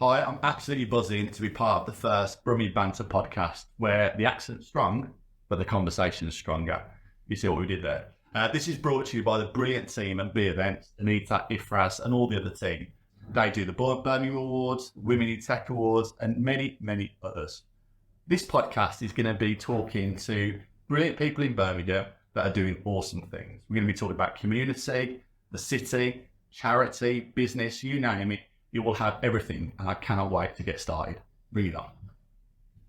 Hi, I'm absolutely buzzing to be part of the first Brummie Banter Podcast, where the accent's strong, but the conversation is stronger. You see what we did there? This is brought to you by the brilliant team at B Events, Anita, Ifraz, and all the other team. They do the Birmingham Awards, Women in Tech Awards, and many, many others. This podcast is going to be talking to brilliant people in Birmingham that are doing awesome things. We're going to be talking about community, the city, charity, business, you name it. You will have everything, and I cannot wait to get started. Bring it on.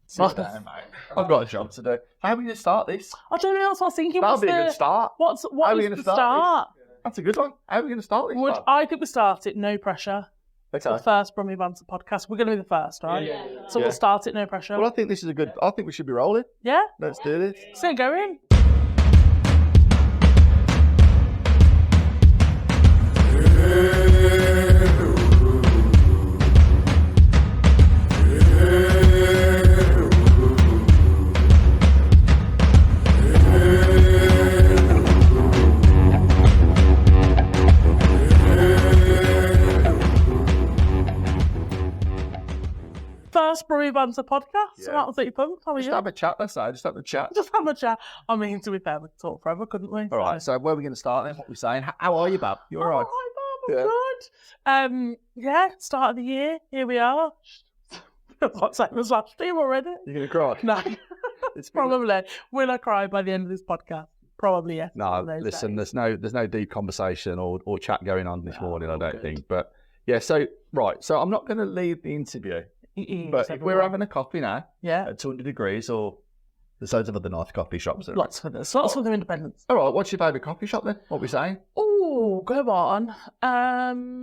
Sit down, mate. I've got a job to do. How are we going to start this? I don't know. That's what I was thinking. That'll be a good start. What How are we is going to the start this? That's a good one. How are we going to start this? I think we start it, no pressure. Okay. The first Brummie Banter podcast. We're going to be the first, right? Yeah. So we'll start it, no pressure. Well, I think this is a good... I think we should be rolling. Yeah? Let's do this. So going. First Brummie Banter podcast. Yeah. So that was 30 pumped. How are Just you? have a chat, let's say. Just have a chat. Just have a chat. I mean, to be fair, we could talk forever, couldn't we? All right, so where are we going to start then? What are we saying? How are you, Bab? You all right? Hi, Bob. I'm good. Yeah, start of the year. Here we are. What's that? It was last year already. You're going to cry? No. It's been- Probably. Will I cry by the end of this podcast? Probably, yes. No, One of those listen, days. there's no deep conversation or chat going on this morning, I all don't good. think. But yeah, so I'm not going to lead the interview, but if we're having a coffee now Yeah. at 200 degrees, or there's loads of other nice coffee shops. Lots for this. Lots for their independence. All right, what's your favourite coffee shop then? What are we saying? Oh, go on.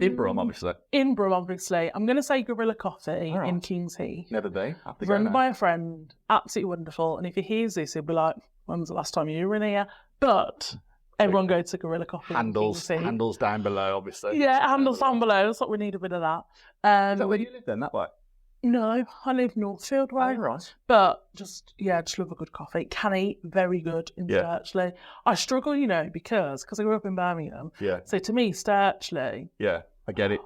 In Brum, obviously. In Brum, obviously. I'm going to say Gorilla Coffee All right. in King's Heath. Never been. Have to go Run now. by a friend. Absolutely wonderful. And if he hears this, he'll be like, when was the last time you were in here? But everyone go to Gorilla Coffee Handles in King's Heath. handles down below, obviously. Yeah, handles down below. That's what we need a bit of that. Is that where you live then, that way? No, I live Northfield way. Oh, right. But just love a good coffee. Canny, very good in Yeah. Sturchley. I struggle, because I grew up in Birmingham. Yeah, So to me, Sturchley, yeah. I get it.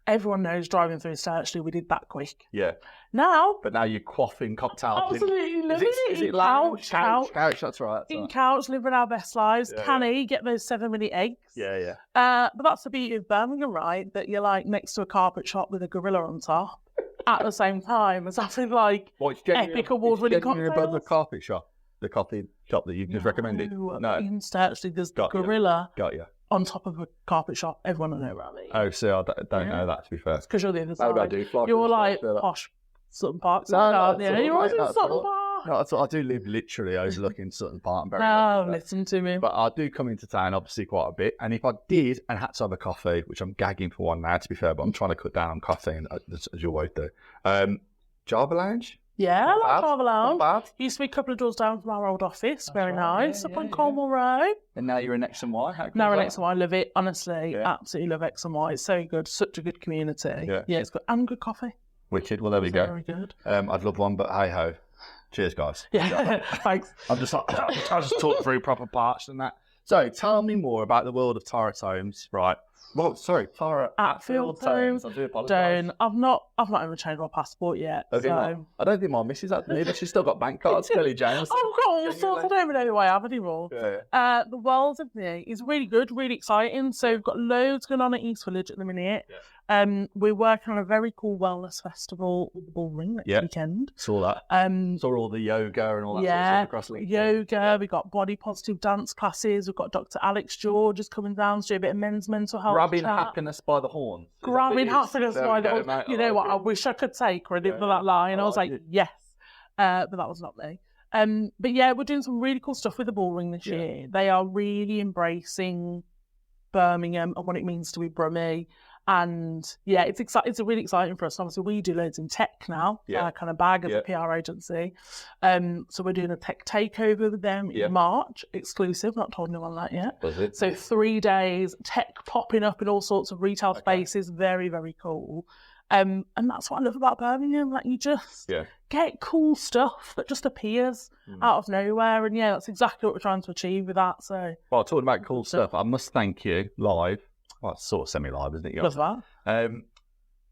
everyone knows driving through Sturchley, we did that quick. Yeah. Now, But now you're quaffing cocktails. absolutely loving it. Is it In lounge? Couch. Couch, that's right. In Couch, living our best lives. Yeah, Canny, get those 7-minute eggs. Yeah. But that's the beauty of Birmingham, right? That you're like next to a carpet shop with a gorilla on top at the same time as having like Well, it's genuine- epic award-winning it's genuine above the cocktails. coffee shop. The coffee shop that you just recommended. No, No. in Sturchley, there's Got you. gorilla Got you. on top of a carpet shop. Everyone will know around me. Oh, see, I don't know that, to be fair. Because you're the other side. Maybe I do. Fly You're through like the- posh Sutton Park. No, aren't that's you? all You're right, always in that's Sutton all Park. No, that's what I do live literally overlooking Sutton Park and Bury. No, listen to me. But I do come into town, obviously, quite a bit. And if I did and had to have a coffee, which I'm gagging for one now, to be fair, but I'm trying to cut down on caffeine, as you always do. Java Lounge? Yeah, I Not like bad, Java Lounge. Not bad. Used to be a couple of doors down from our old office. Very right, nice. yeah, Up on yeah. Cornwall Road. And now you're in X and Y. How cool Now is in that? X and Y, love it. Honestly, Yeah. absolutely love X and Y. It's so good. Such a good community. Yeah. It's good. And good coffee. Wicked. Well, there we go. Very good. I'd love one, but hey ho. Cheers, guys. Yeah, thanks. I'll just talk through proper parts and that. So, tell me more about the world of Attfield-Tomes, right? Well, sorry, Attfield-Tomes. I do apologise. Don't. I've not even changed my passport yet. Have you not? I don't think my missus has either. She's still got bank cards, Kelly James. I've got all sorts. I don't even know who I have anymore. Yeah. The world of me is really good, really exciting. So we've got loads going on at East Village at the minute. We're working on a very cool wellness festival with the Bull Ring next weekend. Saw that. Saw all the yoga and all that sort of stuff across LinkedIn. Yoga. We've got body positive dance classes. We've got Dr. Alex George is coming down to do a bit of men's mental health Grabbing chat. happiness by the horn. Grabbing happiness There by we the go, horn. mate. You I know like what? it. I wish I could take credit Yeah. for that line. I I was like like, it. yes. But that was not me. But yeah, we're doing some really cool stuff with the Bull Ring this year. They are really embracing Birmingham and what it means to be Brummie. And yeah, it's really exciting for us. Obviously, we do loads in tech now, kind of bag as a PR agency. So we're doing a tech takeover with them in March, exclusive. Not told anyone that yet. Was it? So 3 days, tech popping up in all sorts of retail spaces. Very, very cool. And that's what I love about Birmingham. Like, you just get cool stuff that just appears out of nowhere. And yeah, that's exactly what we're trying to achieve with that. So, well, talking about cool stuff, I must thank you live. Well, it's sort of semi-live, isn't it? love that.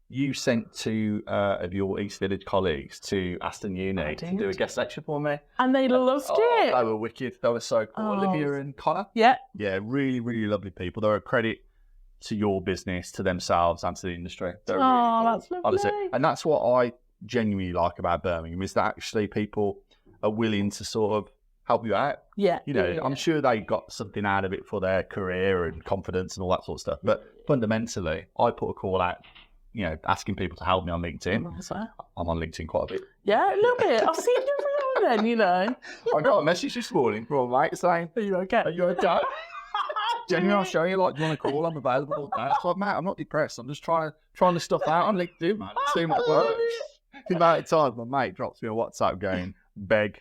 you sent two of your East Village colleagues to Aston Uni to do a guest lecture for me. And they loved it. They were wicked. They were so cool. Olivia and Connor. Yeah. Yeah, really, really lovely people. They're a credit to your business, to themselves, and to the industry. They're really cool, that's lovely. honestly. And that's what I genuinely like about Birmingham, is that actually people are willing to sort of help you out. Yeah. You know, I'm sure they got something out of it for their career and confidence and all that sort of stuff. But fundamentally, I put a call out, you know, asking people to help me on LinkedIn. I'm on LinkedIn quite a bit. Yeah, a little bit. I've seen you every now and then, you know. I got a message this morning from a mate saying, Are you okay? Are you okay? Genuinely, I'll show you, like, do you want to call? I'm available all day. So, mate, I'm not depressed. I'm just trying the stuff out on LinkedIn, man. Seeing what works. The amount of times my mate drops me a WhatsApp going, beg,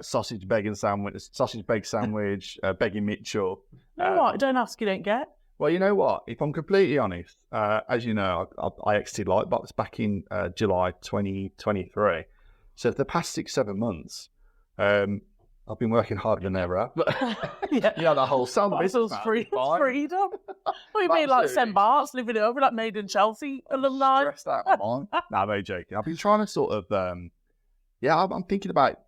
sausage bacon sandwich, begging Mitchell. What? Don't ask, you don't get. Well, you know what? If I'm completely honest, as you know, I exited Lightbox back in July 2023. So for the past 6-7 months, I've been working harder than ever. But Yeah. you know, the whole sound of business, man, freedom. What do you mean, like St. Bart's living over, like Made in Chelsea alumni? Stressed out my mind. No, I'm very joking. I've been trying to sort of, I'm thinking about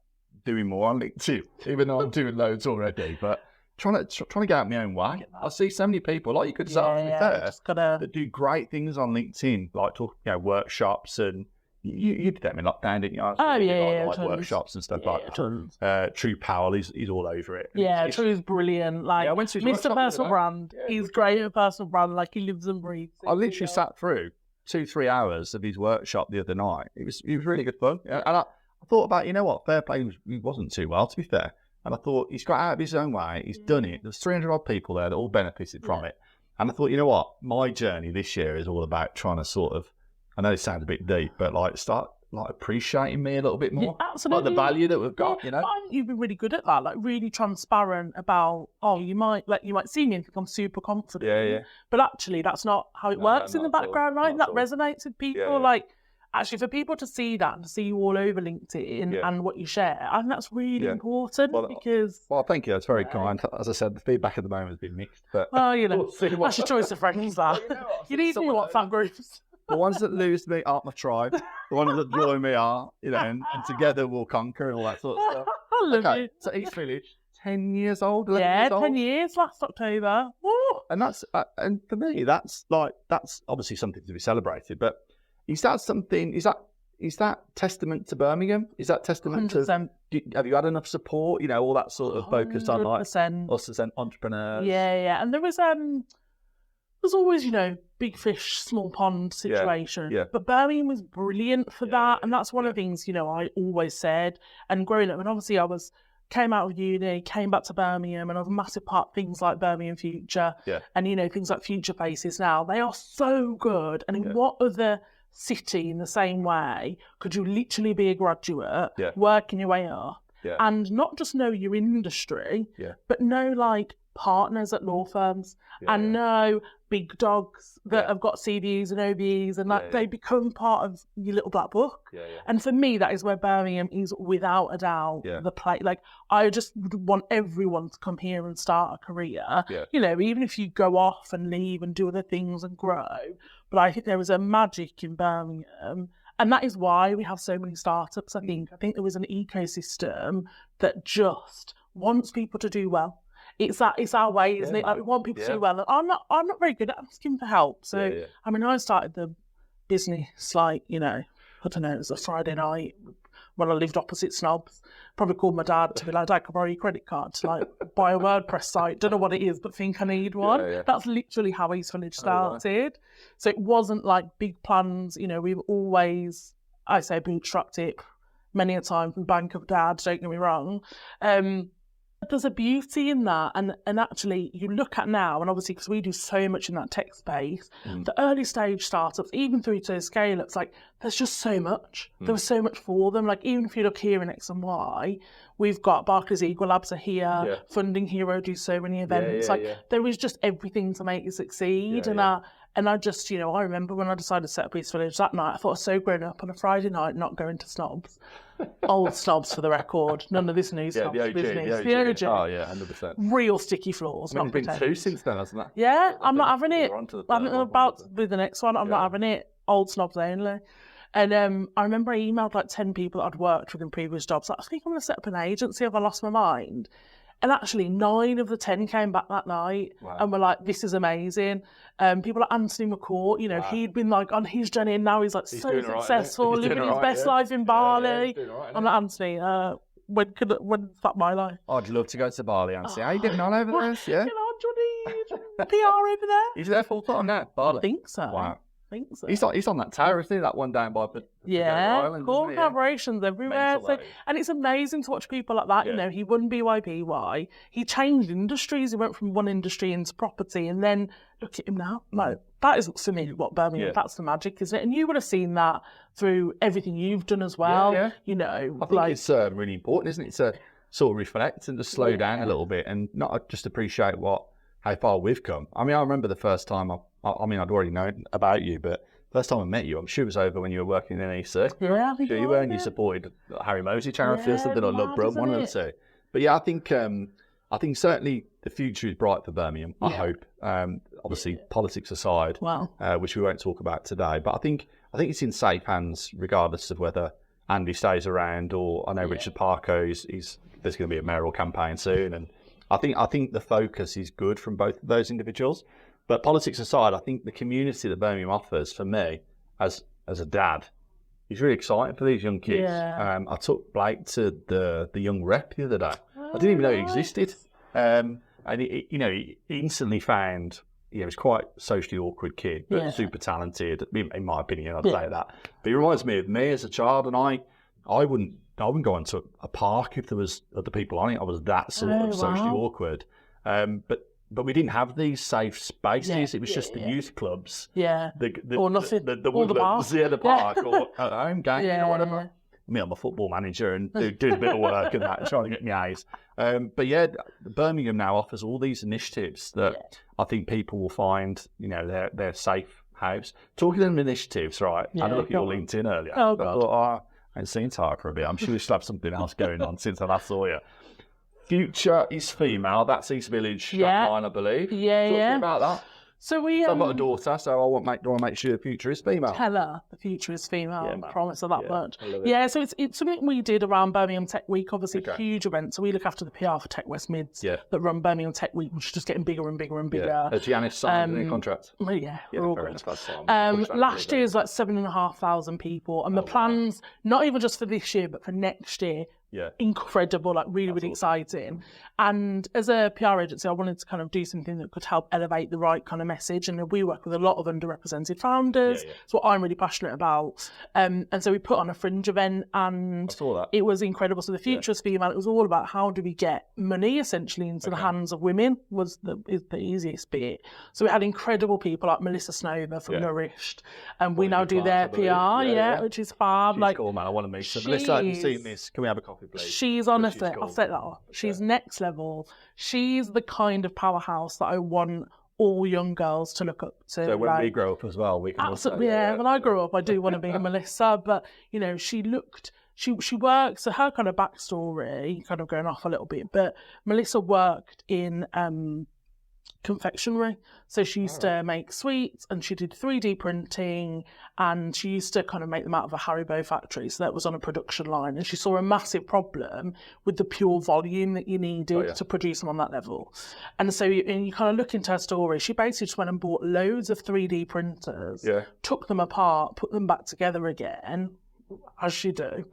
doing more on LinkedIn, even though I'm doing loads already. But trying to get out my own way. I see so many people, like you could say, that do great things on LinkedIn, like workshops and. You did that in lockdown, didn't you? Like workshops and stuff like that. True Powell, he's all over it. Yeah, True's brilliant. Like, I went to his Mr. Personal Brand, he's great at personal brand. Like, he lives and breathes. I literally sat through 2-3 hours of his workshop the other night. It was really good fun. Yeah. And I thought about, you know what, fair play, he wasn't too well, to be fair. And I thought, he's got out of his own way. He's done it. There's 300 odd people there that all benefited from it. And I thought, you know what, my journey this year is all about trying to sort of, I know it sounds a bit deep, but start appreciating me a little bit more. Yeah, absolutely. Like the value that we've got, you know. I think you've been really good at that, like really transparent about. You might see me and think I'm super confident. Yeah. But actually, that's not how it works in the background, right? That resonates with people. Yeah. Like, actually, for people to see that and to see you all over LinkedIn and what you share, I think that's really important because. Well, thank you. That's very kind. As I said, the feedback at the moment has been mixed, but. Well, you know, that's your choice of friends. That you need new WhatsApp groups. The ones that lose me aren't my tribe. The ones that join me are, you know, and together we'll conquer and all that sort of stuff. I love you. So East Village, 10 years old, 11 Yeah, years old. 10 years last October. Woo. And that's, and for me, that's obviously something to be celebrated. But is that something? Is that testament to Birmingham? Is that testament 100%. to? Have you had enough support? You know, all that sort of focus on like 100%. us as entrepreneurs. Yeah, and there's always, you know, big fish, small pond situation. Yeah. But Birmingham was brilliant for that. And that's one of the things, you know, I always said. And growing up, and obviously came out of uni, came back to Birmingham, and I was a massive part of things like Birmingham Future. Yeah. And, you know, things like Future Faces now. They are so good. And in what other city in the same way could you literally be a graduate, working your way up, and not just know your industry, but know, like, partners at law firms and know big dogs that have got CVs and OBEs and they become part of your little black book. And for me, that is where Birmingham is without a doubt the place. Like, I just want everyone to come here and start a career, you know, even if you go off and leave and do other things and grow. But I think there is a magic in Birmingham. And that is why we have so many startups, I think. I think there is an ecosystem that just wants people to do well. It's our way, isn't it? Like, we want people to do well. And I'm not very good at asking for help. So I mean, I started the business like, you know, I don't know, it was a Friday night when I lived opposite Snobs. Probably called my dad to be like, Dad, can I borrow your credit card to like buy a WordPress site? Don't know what it is, but think I need one. That's literally how East Village started. So it wasn't like big plans. You know, we've always, I say, bootstrapped it many a time from Bank of Dad. Don't get me wrong. There's a beauty in that, and actually you look at now, and obviously because we do so much in that tech space, the early stage startups, even through to scale-ups, like there's just so much. There was so much for them. Like even if you look here in X and Y, we've got Barclays Eagle Labs are here, Funding Hero do so many events. There is just everything to make you succeed, and I just, you know, I remember when I decided to set up East Village that night, I thought I was so grown up on a Friday night not going to Snobs. Old Snobs for the record. None of this new Snobs business. The OG. Oh, yeah, 100%. Real sticky floors. It's been 2 since then, hasn't it? Yeah, I'm not having it. I'm about with the next one. I'm not having it. old snobs only. And I remember I emailed like 10 people that I'd worked with in previous jobs. Like, I think I'm going to set up an agency. Have I lost my mind? And actually 9 of the 10 came back that night and were like, this is amazing. People like Anthony McCourt, you know, he'd been like on his journey and now he's like so successful, living his best life in Bali. I'm like, Anthony, when's that my life? Oh, I'd love to go to Bali, Anthony. How you getting on over there? Yeah. You know, Johnny, PR over there. He's there full time now, Bali. I think so. Wow. I think so. He's on that tower, isn't he? That one down by Island, cool collaborations everywhere. So, and it's amazing to watch people like that. You know, he won BYPY. He changed industries. He went from one industry into property, and then look at him now. Like, that is for me what Birmingham. That's the magic, isn't it? And you would have seen that through everything you've done as well. You know, I think it's really important, isn't it? To sort of reflect and just slow down a little bit, and not just appreciate how far we've come. I mean, I remember the first time I'd already known about you, but first time I met you, I'm sure it was over when you were working in NEC. Yeah, I think you were, and you supported Harry Mosey charity or something, or Love Brum, one of the two. But yeah, I think certainly the future is bright for Birmingham. I hope. Obviously, politics aside, which we won't talk about today. But I think it's in safe hands, regardless of whether Andy stays around or I know Richard Parker there's going to be a mayoral campaign soon, and I think the focus is good from both of those individuals. But politics aside, I think the community that Birmingham offers, for me, as a dad, is really exciting for these young kids. Yeah. I took Blake to the young rep the other day. I didn't even know he existed. And he instantly found, he was quite a socially awkward kid, but super talented, in my opinion, I'd say that. But he reminds me of me as a child, and I wouldn't go into a park if there was other people on it. I was that sort of socially awkward. But we didn't have these safe spaces. It was just the youth clubs. Or nothing. The or the bar. The park, or at home game, or whatever. Me, I'm a football manager and do a bit of work and that, trying to get my A's. But yeah, Birmingham now offers all these initiatives that I think people will find, their safe house. Talking of initiatives, right? I had a look at your LinkedIn earlier. Oh, I God. thought, I ain't seen Tara for a bit. I'm sure we should have something else going on since I last saw you. Future is female. That's East Village line, I believe. Talk to me about that. So I've got a daughter, so I want to make sure the future is female. Tell her the future is female. I promise her that much. I love it. So it's something we did around Birmingham Tech Week. Obviously, a huge event. So we look after the PR for Tech West Mids that run Birmingham Tech Week, which is just getting bigger and bigger and bigger. Has Giannis signed a new contract? We're all good. Last year was like 7,500 people, and the plans, not even just for this year, but for next year. Incredible, like really exciting. And as a PR agency, I wanted to kind of do something that could help elevate the right kind of message. And we work with a lot of underrepresented founders. It's what I'm really passionate about. And so we put on a fringe event, and it was incredible. So the future is female. It was all about how do we get money essentially into the hands of women was the easiest bit. So we had incredible people like Melissa Snover from Nourished, and we now do their PR, which is fab. She's cool, man. I want to meet her. Melissa, have you seen this? Can we have a coffee? Please. She's honestly, I'll set that off. She's next level. She's the kind of powerhouse that I want all young girls to look up to. So when we grow up as well, we can absolutely. When I grow up, I do want to be Melissa. But she works. So her kind of backstory, kind of going off a little bit, but Melissa worked in confectionery. So she used to make sweets, and she did 3D printing, and she used to kind of make them out of a Haribo factory. So that was on a production line, and she saw a massive problem with the pure volume that you needed to produce them on that level. And so you kind of look into her story. She basically just went and bought loads of 3D printers, took them apart, put them back together again, as you do.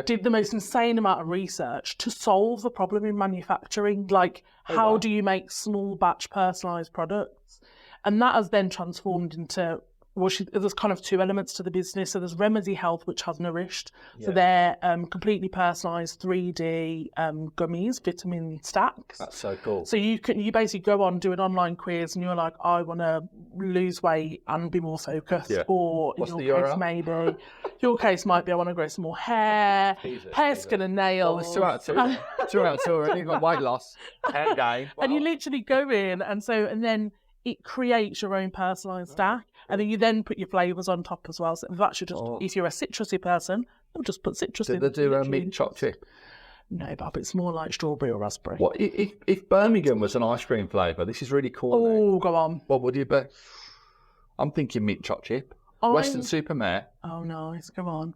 Did the most insane amount of research to solve the problem in manufacturing. Like, how do you make small batch personalised products? And that has then transformed into, there's kind of two elements to the business. So there's Remedy Health, which has Nourished. So they're completely personalised 3D gummies, vitamin stacks. That's so cool. So you basically go on, do an online quiz, and you're like, I want to lose weight and be more focused. Or what's in your case, maybe. Your case might be, I want to grow some more hair, skin and nails. Well, it's 2 out of 2. 2 out of 2 already. You've got weight loss, hair gain. Wow. And you literally go in, and then it creates your own personalised stack. And then you then put your flavours on top as well. So that's just, if you're a citrusy person, they'll just put citrus in. Did they do a mint chocolate chip? No, Bob, it's more like strawberry or raspberry. What if Birmingham was an ice cream flavour? This is really cool. Oh, go on. What would you be? I'm thinking mint chocolate chip. Western Supermare. Oh, nice. Come on.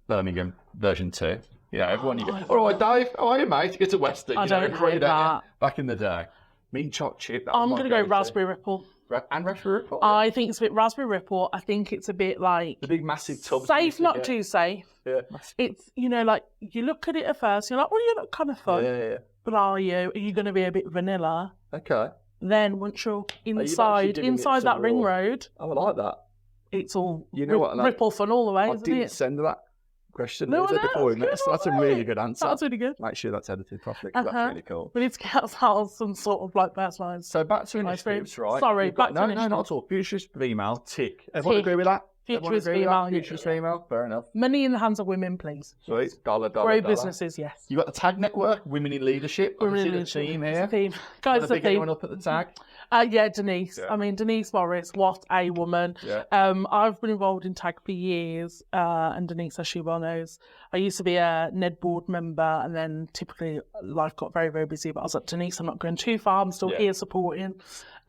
Birmingham version 2. Yeah, everyone you get. All right, Dave. How are you, mate? Get to Western. I don't hate that. Back in the day. Meat chopped chip. I'm going to go Raspberry Ripple. And Raspberry Ripple? I think it's a bit Raspberry Ripple. I think it's a bit like... The big massive tubs. Safe, not too safe. Yeah. It's, like, you look at it at first, you're like, well, you look kind of fun. Yeah. But are you going to be a bit vanilla? Okay. Then once you're inside that ring road... I would like that. It's all Ripple fun all the way, isn't it? I didn't send that question before. That's a really good answer. That's really good. Make sure that's edited properly, because that's really cool. We need to get ourselves some sort of like personalised. So back to initiatives, right? Sorry, back to initiatives. No, not at all. Futurist female, tick. Everyone agree with that? Futurist female. Futurist female, fair enough. Money in the hands of women, please. Sweet. Dollar. Grow businesses, yes. You got the tag network, Women in Leadership. Women in Leadership. Team here. Guys, the big anyone up at the tag? Yeah, Denise. Yeah. I mean, Denise Morris, what a woman. Yeah. I've been involved in tag for years, and Denise, as she well knows, I used to be a Ned board member, and then typically life got very, very busy. But I was like, Denise, I'm not going too far. I'm still here supporting.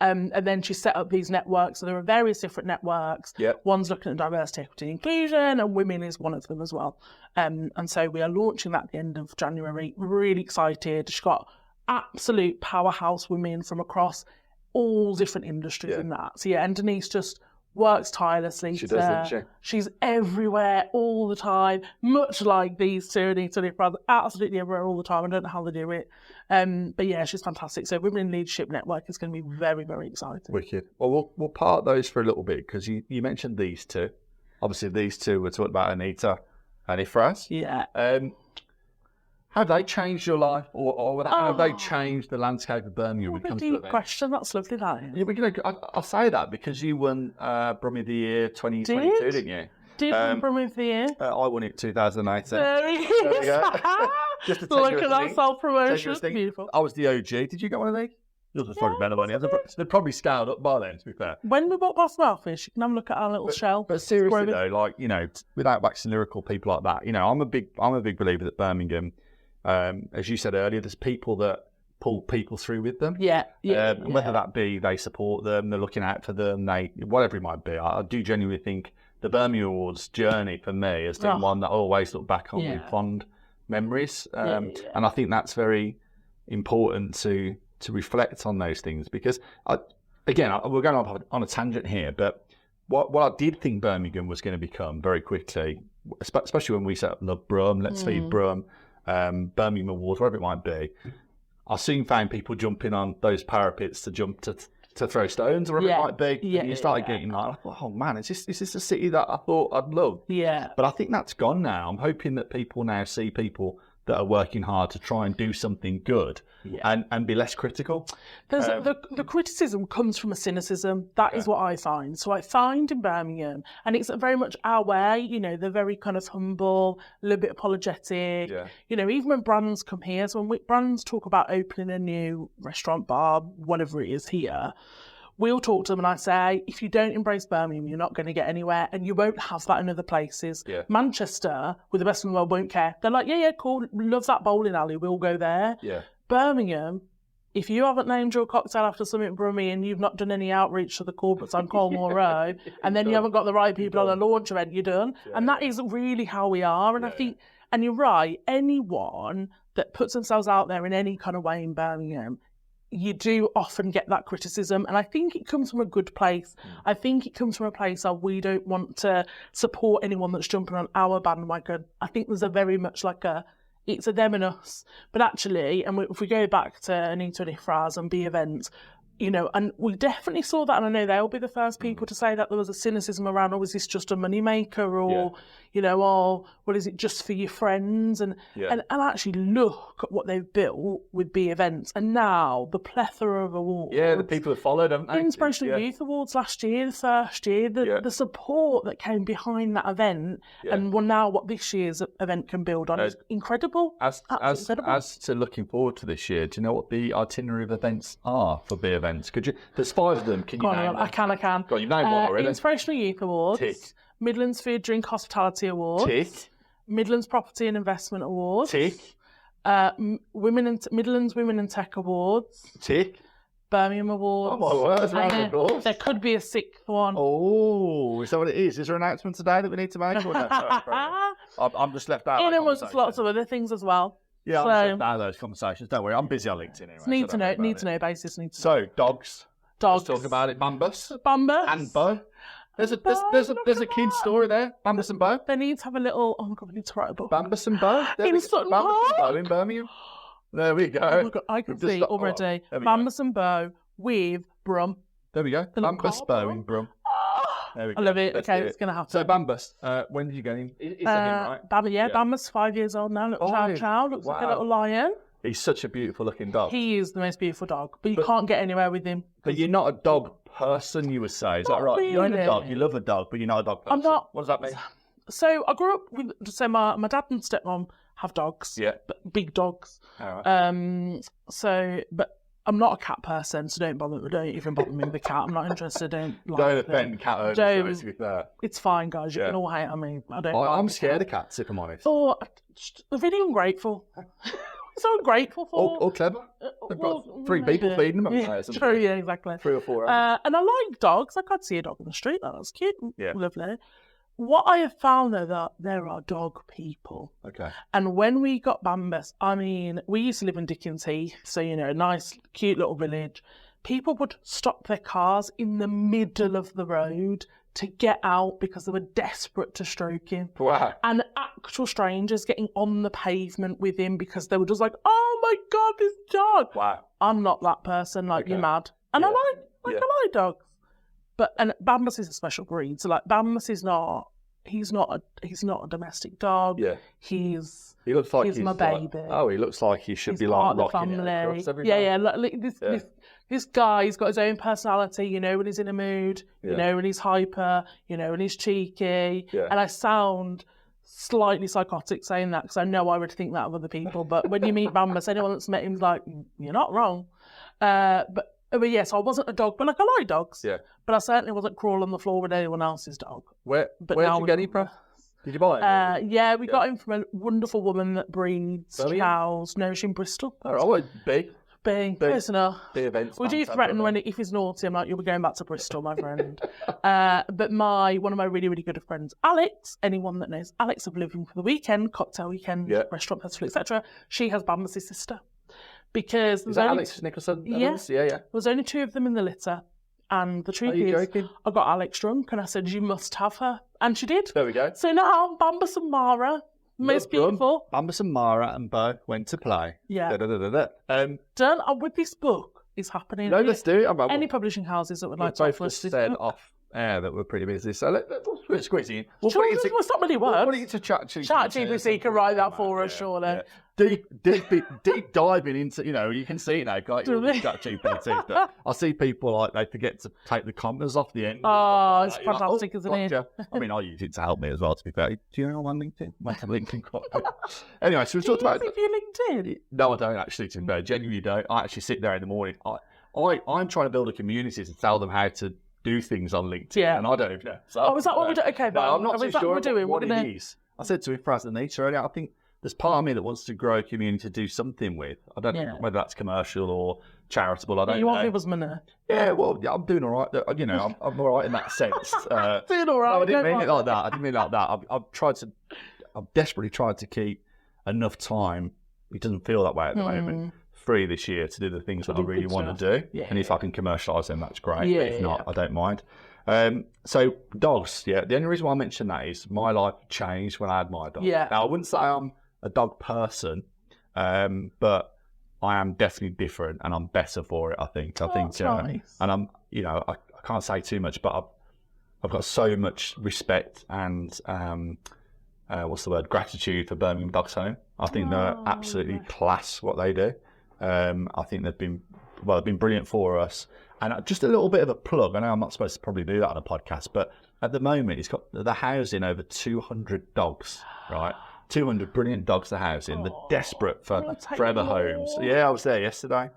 And then she set up these networks. So there are various different networks. Yep. One's looking at diversity, equity, and inclusion, and women is one of them as well. And so we are launching that at the end of January. We're really excited. She's got absolute powerhouse women from across all different industries in that. So and Denise just works tirelessly. She does, doesn't she? She's everywhere all the time, much like these two, Anita and Brad, absolutely everywhere all the time. I don't know how they do it. But yeah, she's fantastic. So Women in Leadership Network is going to be very, very exciting. Wicked. Well, we'll part those for a little bit, because you mentioned these two. Obviously, these two were talking about Anita and Ifraz. Yeah. Have they changed your life, or have they changed the landscape of Birmingham? What a deep question. That's lovely, that is. Yeah, I'll say that because you won Brummie of the Year 2022, didn't you? Did win Brummie of the Year? I won it 2018. There we go. Just to look at that self-promotion. Beautiful. I was the OG. Did you get one of these? Yours was probably better than it. They're probably scaled up by then, to be fair. When we bought Boss Wellfish, you can have a look at our little shell. But seriously though, like, without waxing lyrical, people like that, I'm a big believer that Birmingham, as you said earlier, there's people that pull people through with them. Whether that be they support them, they're looking out for them, whatever it might be. I do genuinely think the Birmingham Awards journey for me has been one that I always look back on with fond memories. And I think that's very important to reflect on those things, because we're going on a tangent here, but what I did think Birmingham was going to become very quickly, especially when we set up Love Brum, Let's Feed Brum, Birmingham Awards, whatever it might be, I soon found people jumping on those parapets to throw stones, or whatever it might be. And you started getting like, oh man, is this a city that I thought I'd love? Yeah. But I think that's gone now. I'm hoping that people now see people that are working hard to try and do something good and be less critical. The criticism comes from a cynicism. That is what I find. So I find in Birmingham, and it's very much our way, they're very kind of humble, a little bit apologetic. Yeah. Even when brands come here, so when brands talk about opening a new restaurant, bar, whatever it is here, we'll talk to them and I say, if you don't embrace Birmingham, you're not going to get anywhere, and you won't have that in other places. Yeah. Manchester, with the best in the world, won't care. They're like, yeah, cool, love that bowling alley, we'll go there. Yeah. Birmingham, if you haven't named your cocktail after something Brummie and you've not done any outreach to the corporates on Colmore Road, and then you haven't got the right people on a launch event, you're done. Yeah. And that is really how we are. And I think, and you're right, anyone that puts themselves out there in any kind of way in Birmingham, you do often get that criticism, and I think it comes from a good place. I think it comes from a place of we don't want to support anyone that's jumping on our bandwagon. I think there's a very much like it's a them and us. But actually, and if we go back to Anita and Ifraz and B events, and we definitely saw that, and I know they'll be the first people to say that there was a cynicism around, is this just a moneymaker, or, or what is it just for your friends? And actually look at what they've built with B events, and now the plethora of awards. Yeah, the people have followed them. Inspirational Youth Awards last year, the first year, the support that came behind that event, and now what this year's event can build on is incredible. As to looking forward to this year, do you know what the itinerary of events are for B events? Could you? There's 5 of them. Can you name them? I can. Go on, you've named one already. Inspirational Youth Awards. Tick. Midlands Food, Drink, Hospitality Awards. Tick. Midlands Property and Investment Awards. Tick. Midlands Women and Tech Awards. Tick. Birmingham Awards. Oh my word, round of applause. There could be a 6th one. Oh, is that what it is? Is there an announcement today that we need to make? Or no? I'm just left out. In amongst lots of other things as well. Yeah, I'm just left out of those conversations. Don't worry, I'm busy on LinkedIn anyway. Need to know basis. So, dogs. Dogs. Let's talk about it. Bambus. Bambus. And Bo. There's a kid story there. Bambus and Bo. They need to have a little. Oh my god, we need to write a book. Bambus and Bo. In Sutton Bambus and Park. Bo in Birmingham. There we go. Oh my god, I can see already. Bambus and Bo with Brum. There we go. Bambus, Bo in Brum. There we go. I love it. Let's Okay, do it's going to happen. So Bambus, when did you get him? Is that him, right? Bambus, 5 years old now. Little child. Looks like a little lion. He's such a beautiful looking dog. He is the most beautiful dog, but you can't get anywhere with him. But you're not a dog person, you would say. Is that right? Really. You own a dog. You love a dog, but you're not a dog person. I'm not. What does that mean? So I grew up with. So my dad and stepmom have dogs. Yeah. But big dogs. All right. But I'm not a cat person, so don't even bother me with the cat. I'm not interested. Don't offend cat owners. To be fair. It's fine, guys. You can all hate on me. I'm scared of cats, if I'm honest. Oh, they're really ungrateful. So ungrateful for. Or clever. They've got 3 people feeding them. Yeah, true, yeah, exactly. 3 or 4. And I like dogs. Like, I'd see a dog on the street. That's cute. Yeah. Lovely. What I have found, though, that there are dog people. Okay. And when we got Bambus, I mean, we used to live in Dickens Heath, so, you know, a nice, cute little village. People would stop their cars in the middle of the road to get out because they were desperate to stroke him. Wow. And actual strangers getting on the pavement with him because they were just like, oh my God, this dog. Wow. I'm not that person, like, you're mad. And I like dogs. And Bambus is a special breed. So like Bambus is not he's not a domestic dog. Yeah. He looks like he's my baby. He looks like he should be part like of the rocking family. it across every day. Yeah. Like this guy, he's got his own personality, you know, when he's in a mood, you know, when he's hyper, you know, when he's cheeky. Yeah. And I sound slightly psychotic saying that because I know I would think that of other people. But when you meet Bambus, anyone that's met him's like, you're not wrong. But yes, I wasn't a dog, but like I like dogs. Yeah. But I certainly wasn't crawling on the floor with anyone else's dog. Where did you get him from? Did you buy it? Yeah, we got him from a wonderful woman that breeds Birmingham? cows. No, she's in Bristol. All right, well, big Close enough. the events. We do threaten if he's naughty. I'm like, you'll be going back to Bristol, my friend. But one of my really, really good friends, Alex, anyone that knows Alex of Living for the Weekend, cocktail weekend, restaurant festival, etc. She has Bambus' sister. Because is that Alex Nicholson? Yes. Yeah. There was only 2 of them in the litter. And the truth Are you is, joking? I got Alex drunk and I said, you must have her. And she did. There we go. So now, Bambus and Mara, most beautiful. Bambus and Mara and Bo went to play. Yeah. Done. With this book, is happening. No, let's do it. Any publishing houses that would like to both offer us this said book. off air that we're pretty busy. So let's squeeze in. It's not many words. We'll put it into ChatGPT. ChatGPT can write that for us, surely. Yeah. Deep diving into, you know, you can see it now, like ChatGPT. But I see people like they forget to take the commas off the end. Oh, it's fantastic, isn't it? I mean, I use it to help me as well, to be fair. Do you know I'm on LinkedIn? My LinkedIn quite good. Anyway, so we talked about your LinkedIn. No, I don't actually, to be fair. Genuinely don't. I actually sit there in the morning. I'm trying to build a community to tell them how to do things on LinkedIn, and I don't even know. So, is that what we're doing? Okay, no, I'm not too sure what we're doing. what it is. I said to Anita earlier, I think there's part of me that wants to grow a community to do something with. I don't know whether that's commercial or charitable. I don't know. You want people's money? Yeah, well, I'm doing all right. You know, I'm all right in that sense. Doing all right. No, I didn't mean it like that. I've desperately tried to keep enough time. It doesn't feel that way at the moment. Free this year to do the things that I really want to do. Yeah. And if I can commercialise them, that's great. Yeah, if not, I don't mind. So dogs, the only reason why I mention that is my life changed when I had my dog. Yeah. Now, I wouldn't say I'm a dog person, but I am definitely different and I'm better for it, I think. Nice. And I'm, you know, I can't say too much, but I've got so much respect and gratitude for Birmingham Dogs Home. I think they're absolutely class what they do. I think they've been brilliant for us. And just a little bit of a plug. I know I'm not supposed to probably do that on a podcast, but at the moment, it's got the housing over 200 dogs, right? 200 brilliant dogs, the housing. They're desperate for forever homes. Yeah, I was there yesterday.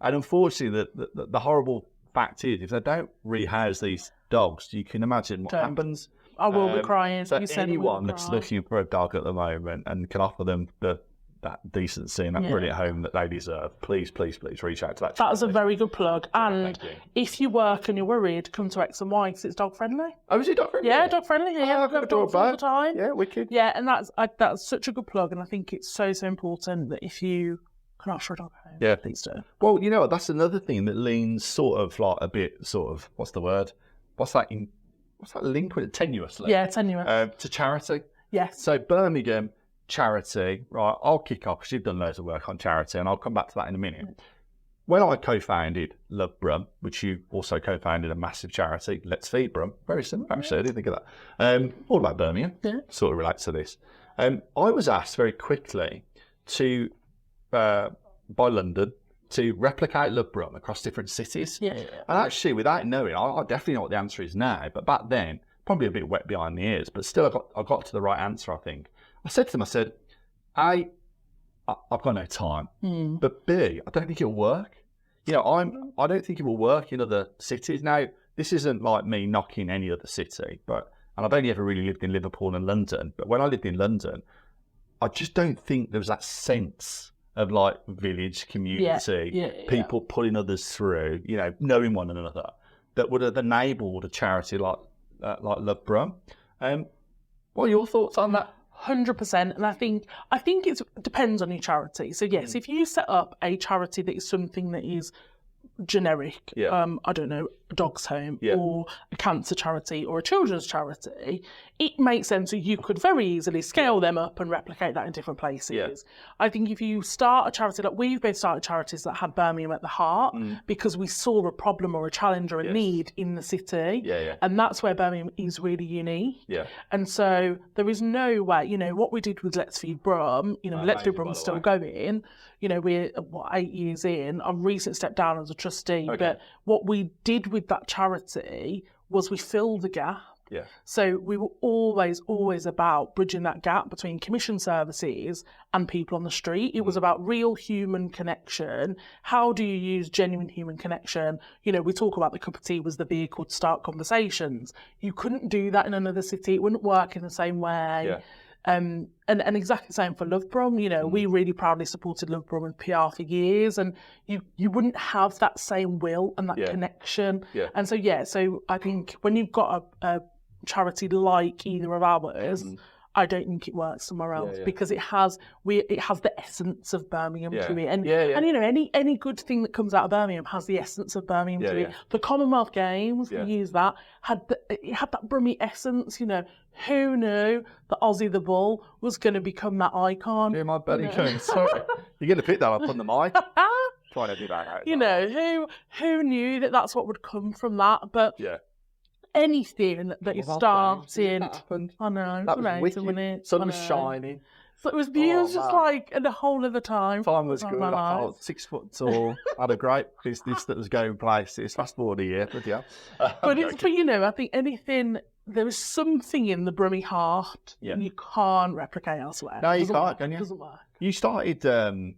And unfortunately, the horrible fact is, if they don't rehouse these dogs, you can imagine what happens. I will be crying. So anyone that's looking for a dog at the moment and can offer them the that decency and that brilliant home that they deserve, please reach out to that. That is a very good plug. And if you work and you're worried, come to X and Y because it's dog friendly. Oh, is it dog friendly? Yeah, dog friendly here. I've got a dog all the time. Yeah, wicked. Yeah, and that's such a good plug. And I think it's so important that if you can offer a dog home, please do. Well, you know what? That's another thing that leans sort of like a bit sort of, what's the word? What's that link with it? Tenuously? Yeah, tenuous. To charity. Yes. So Birmingham charity, right? I'll kick off because you've done loads of work on charity, and I'll come back to that in a minute. When I co-founded Love Brum, which you also co-founded a massive charity, Let's Feed Brum, very similar actually, I didn't think of that. All about Birmingham, sort of relates to this. I was asked very quickly to, by London, to replicate Love Brum across different cities. Yeah. And actually, without knowing, I definitely know what the answer is now, but back then, probably a bit wet behind the ears, but still I got to the right answer, I think. I said to them, I've got no time, but B, I don't think it'll work. You know, I don't think it will work in other cities. Now, this isn't like me knocking any other city, and I've only ever really lived in Liverpool and London, but when I lived in London, I just don't think there was that sense of like village community, people pulling others through, you know, knowing one another, that would have enabled a charity like Love Brum. What are your thoughts on that? 100%, and I think it depends on your charity. So yes, if you set up a charity that is something that is generic, I don't know, a dog's home or a cancer charity or a children's charity, it makes sense that you could very easily scale them up and replicate that in different places. I think if you start a charity, like we've both started charities that had Birmingham at the heart because we saw a problem or a challenge or a need in the city, and that's where Birmingham is really unique. And so there is no way, you know, what we did with Let's Feed Brum, you know, Let's Feed Brum is still going. You know, we're 8 years in. I've recently stepped down as a trustee, but what we did with that charity was we filled the gap. So we were always about bridging that gap between commission services and people on the street. It was about real human connection. How do you use genuine human connection? You know, we talk about the cup of tea was the vehicle to start conversations. You couldn't do that in another city. It wouldn't work in the same way. And exactly the same for Love Brum. You know, we really proudly supported Love Brum with PR for years, and you wouldn't have that same will and that connection. And so I think when you've got a charity like either of ours, I don't think it works somewhere else because it has the essence of Birmingham to it, and you know any good thing that comes out of Birmingham has the essence of Birmingham to it. The Commonwealth Games, we use that, it had that Brummie essence. You know, who knew that Ozzy the Bull was going to become that icon? Yeah, my belly going. Sorry, you're going to pick that up on the mic. Trying to do that out. You know, who knew that that's what would come from that? But anything that you started, I know, that was wicked. Sun was shining. So it was beautiful, just like at a whole other time. Time was good. I was 6 foot tall. Had a great business that was going places. Fast forward a year, but but you know, I think anything. There is something in the Brummie heart you can't replicate elsewhere. No, you can't, can you? It doesn't work. You started. Am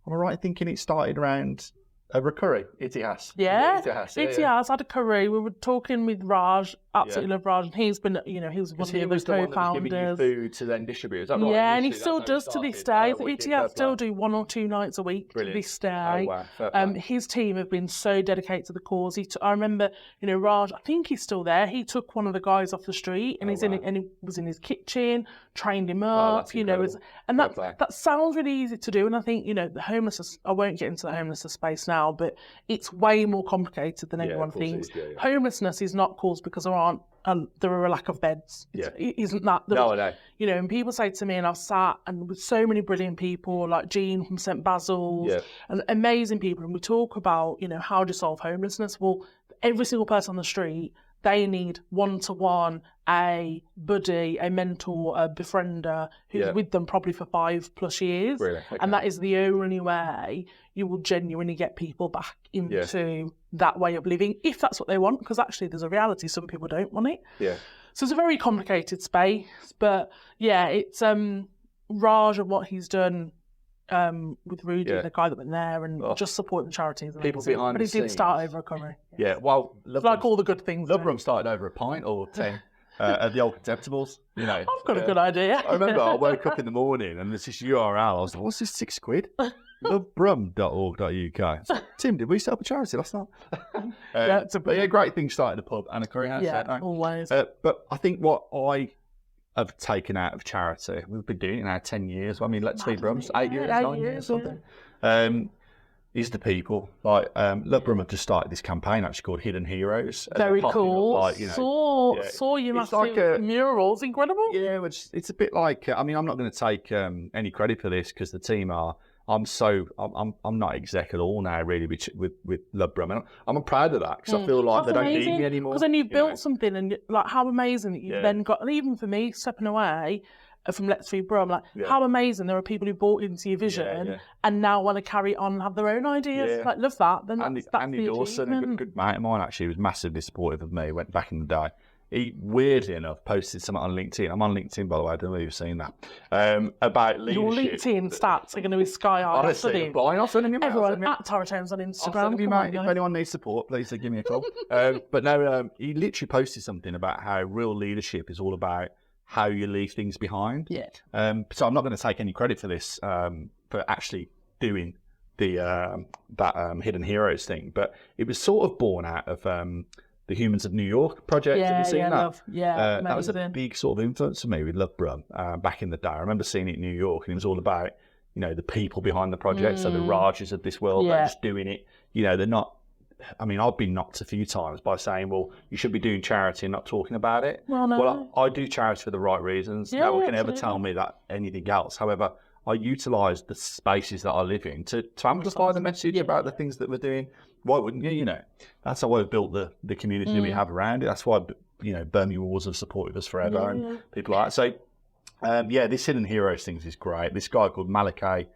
I right in thinking it started around a curry? It has. Yeah, it has. Had a curry. We were talking with Raj, absolutely love Raj, and he's been, you know, he was one of the other co-founders. Giving you food to then distribute. Is that right? Yeah, and he still does to this day. ETS still do 1 or 2 nights a week to this day. Oh, wow. His team have been so dedicated to the cause. I remember, you know, Raj, I think he's still there. He took one of the guys off the street and and he was in his kitchen, trained him up, you know, and that sounds really easy to do. And I think, you know, the homelessness, I won't get into the homelessness space now, but it's way more complicated than everyone thinks. Homelessness is not caused because there are a lack of beds. It isn't that. No. You know, and people say to me, and I've sat and with so many brilliant people like Jean from St Basil's and amazing people, and we talk about, you know, how to solve homelessness. Well, every single person on the street, they need one-to-one, a buddy, a mentor, a befriender who's with them probably for 5+ years. Really? Okay. And that is the only way you will genuinely get people back into that way of living, if that's what they want, because actually there's a reality, some people don't want it. So it's a very complicated space, but it's Raj and what he's done with Rudy, the guy that went there, and just supporting the charities. People behind but the he did scenes. start over a curry. Well, it's like all the good things. Love Brum started over a pint or 10. at the old Attfield-Tomes. You know, I've got a good idea. I remember I woke up in the morning and there's this URL. I was like, what's this £6? Lovebrum.org.uk. So, Tim, did we set up a charity last night? But yeah, great thing starting a pub and a curry house. Yeah, always. But I think what I have taken out of charity, we've been doing it now 10 years. I mean, let's be Brums, 8 years, 9 years, something. Is the people. Like, Love Brum have just started this campaign actually called Hidden Heroes. Very cool. Like, you know, saw you massive murals. Incredible. Yeah, which it's a bit like, I mean, I'm not going to take any credit for this because the team are, I'm not exec at all now, really, with Love Brum. I'm proud of that because I feel like That's they amazing. don't need me anymore. Because then you've built something, and like how amazing that you've then got. And even for me, stepping away from Let's Feed Brum, like how amazing there are people who bought into your vision and now want to carry on and have their own ideas. Like, love that. Then that's Andy the Dawson, a achievement. good mate of mine, actually, was massively supportive of me. Went back in the day. He, weirdly enough, posted something on LinkedIn. I'm on LinkedIn, by the way. I don't know if you've seen that. About leadership. Your LinkedIn stats are going to be sky high. Honestly, I'll send him your Everyone at Attfield-Tomes on Instagram. I'll send him, mate. If anyone needs support, please give me a call. But no, he literally posted something about how real leadership is all about how you leave things behind. Yeah. So I'm not going to take any credit for this, for actually doing the that Hidden Heroes thing, but it was sort of born out of the Humans of New York project. Have you seen that? That was a big sort of influence for me with Love Brum back in the day. I remember seeing it in New York, and it was all about, you know, the people behind the project. So the Rajas of this world, they're just doing it. You know, they're not. I mean, I've been knocked a few times by saying, well, you should be doing charity and not talking about it. Well, I do charity for the right reasons. No one can ever tell me that anything else. However, I utilise the spaces that I live in to amplify the message about the things that we're doing. Why wouldn't you? You know, that's how I've built the community that we have around it. That's why, you know, Birmingham Wars have supported us forever and people like that. So, this Hidden Heroes things is great. This guy called Malachi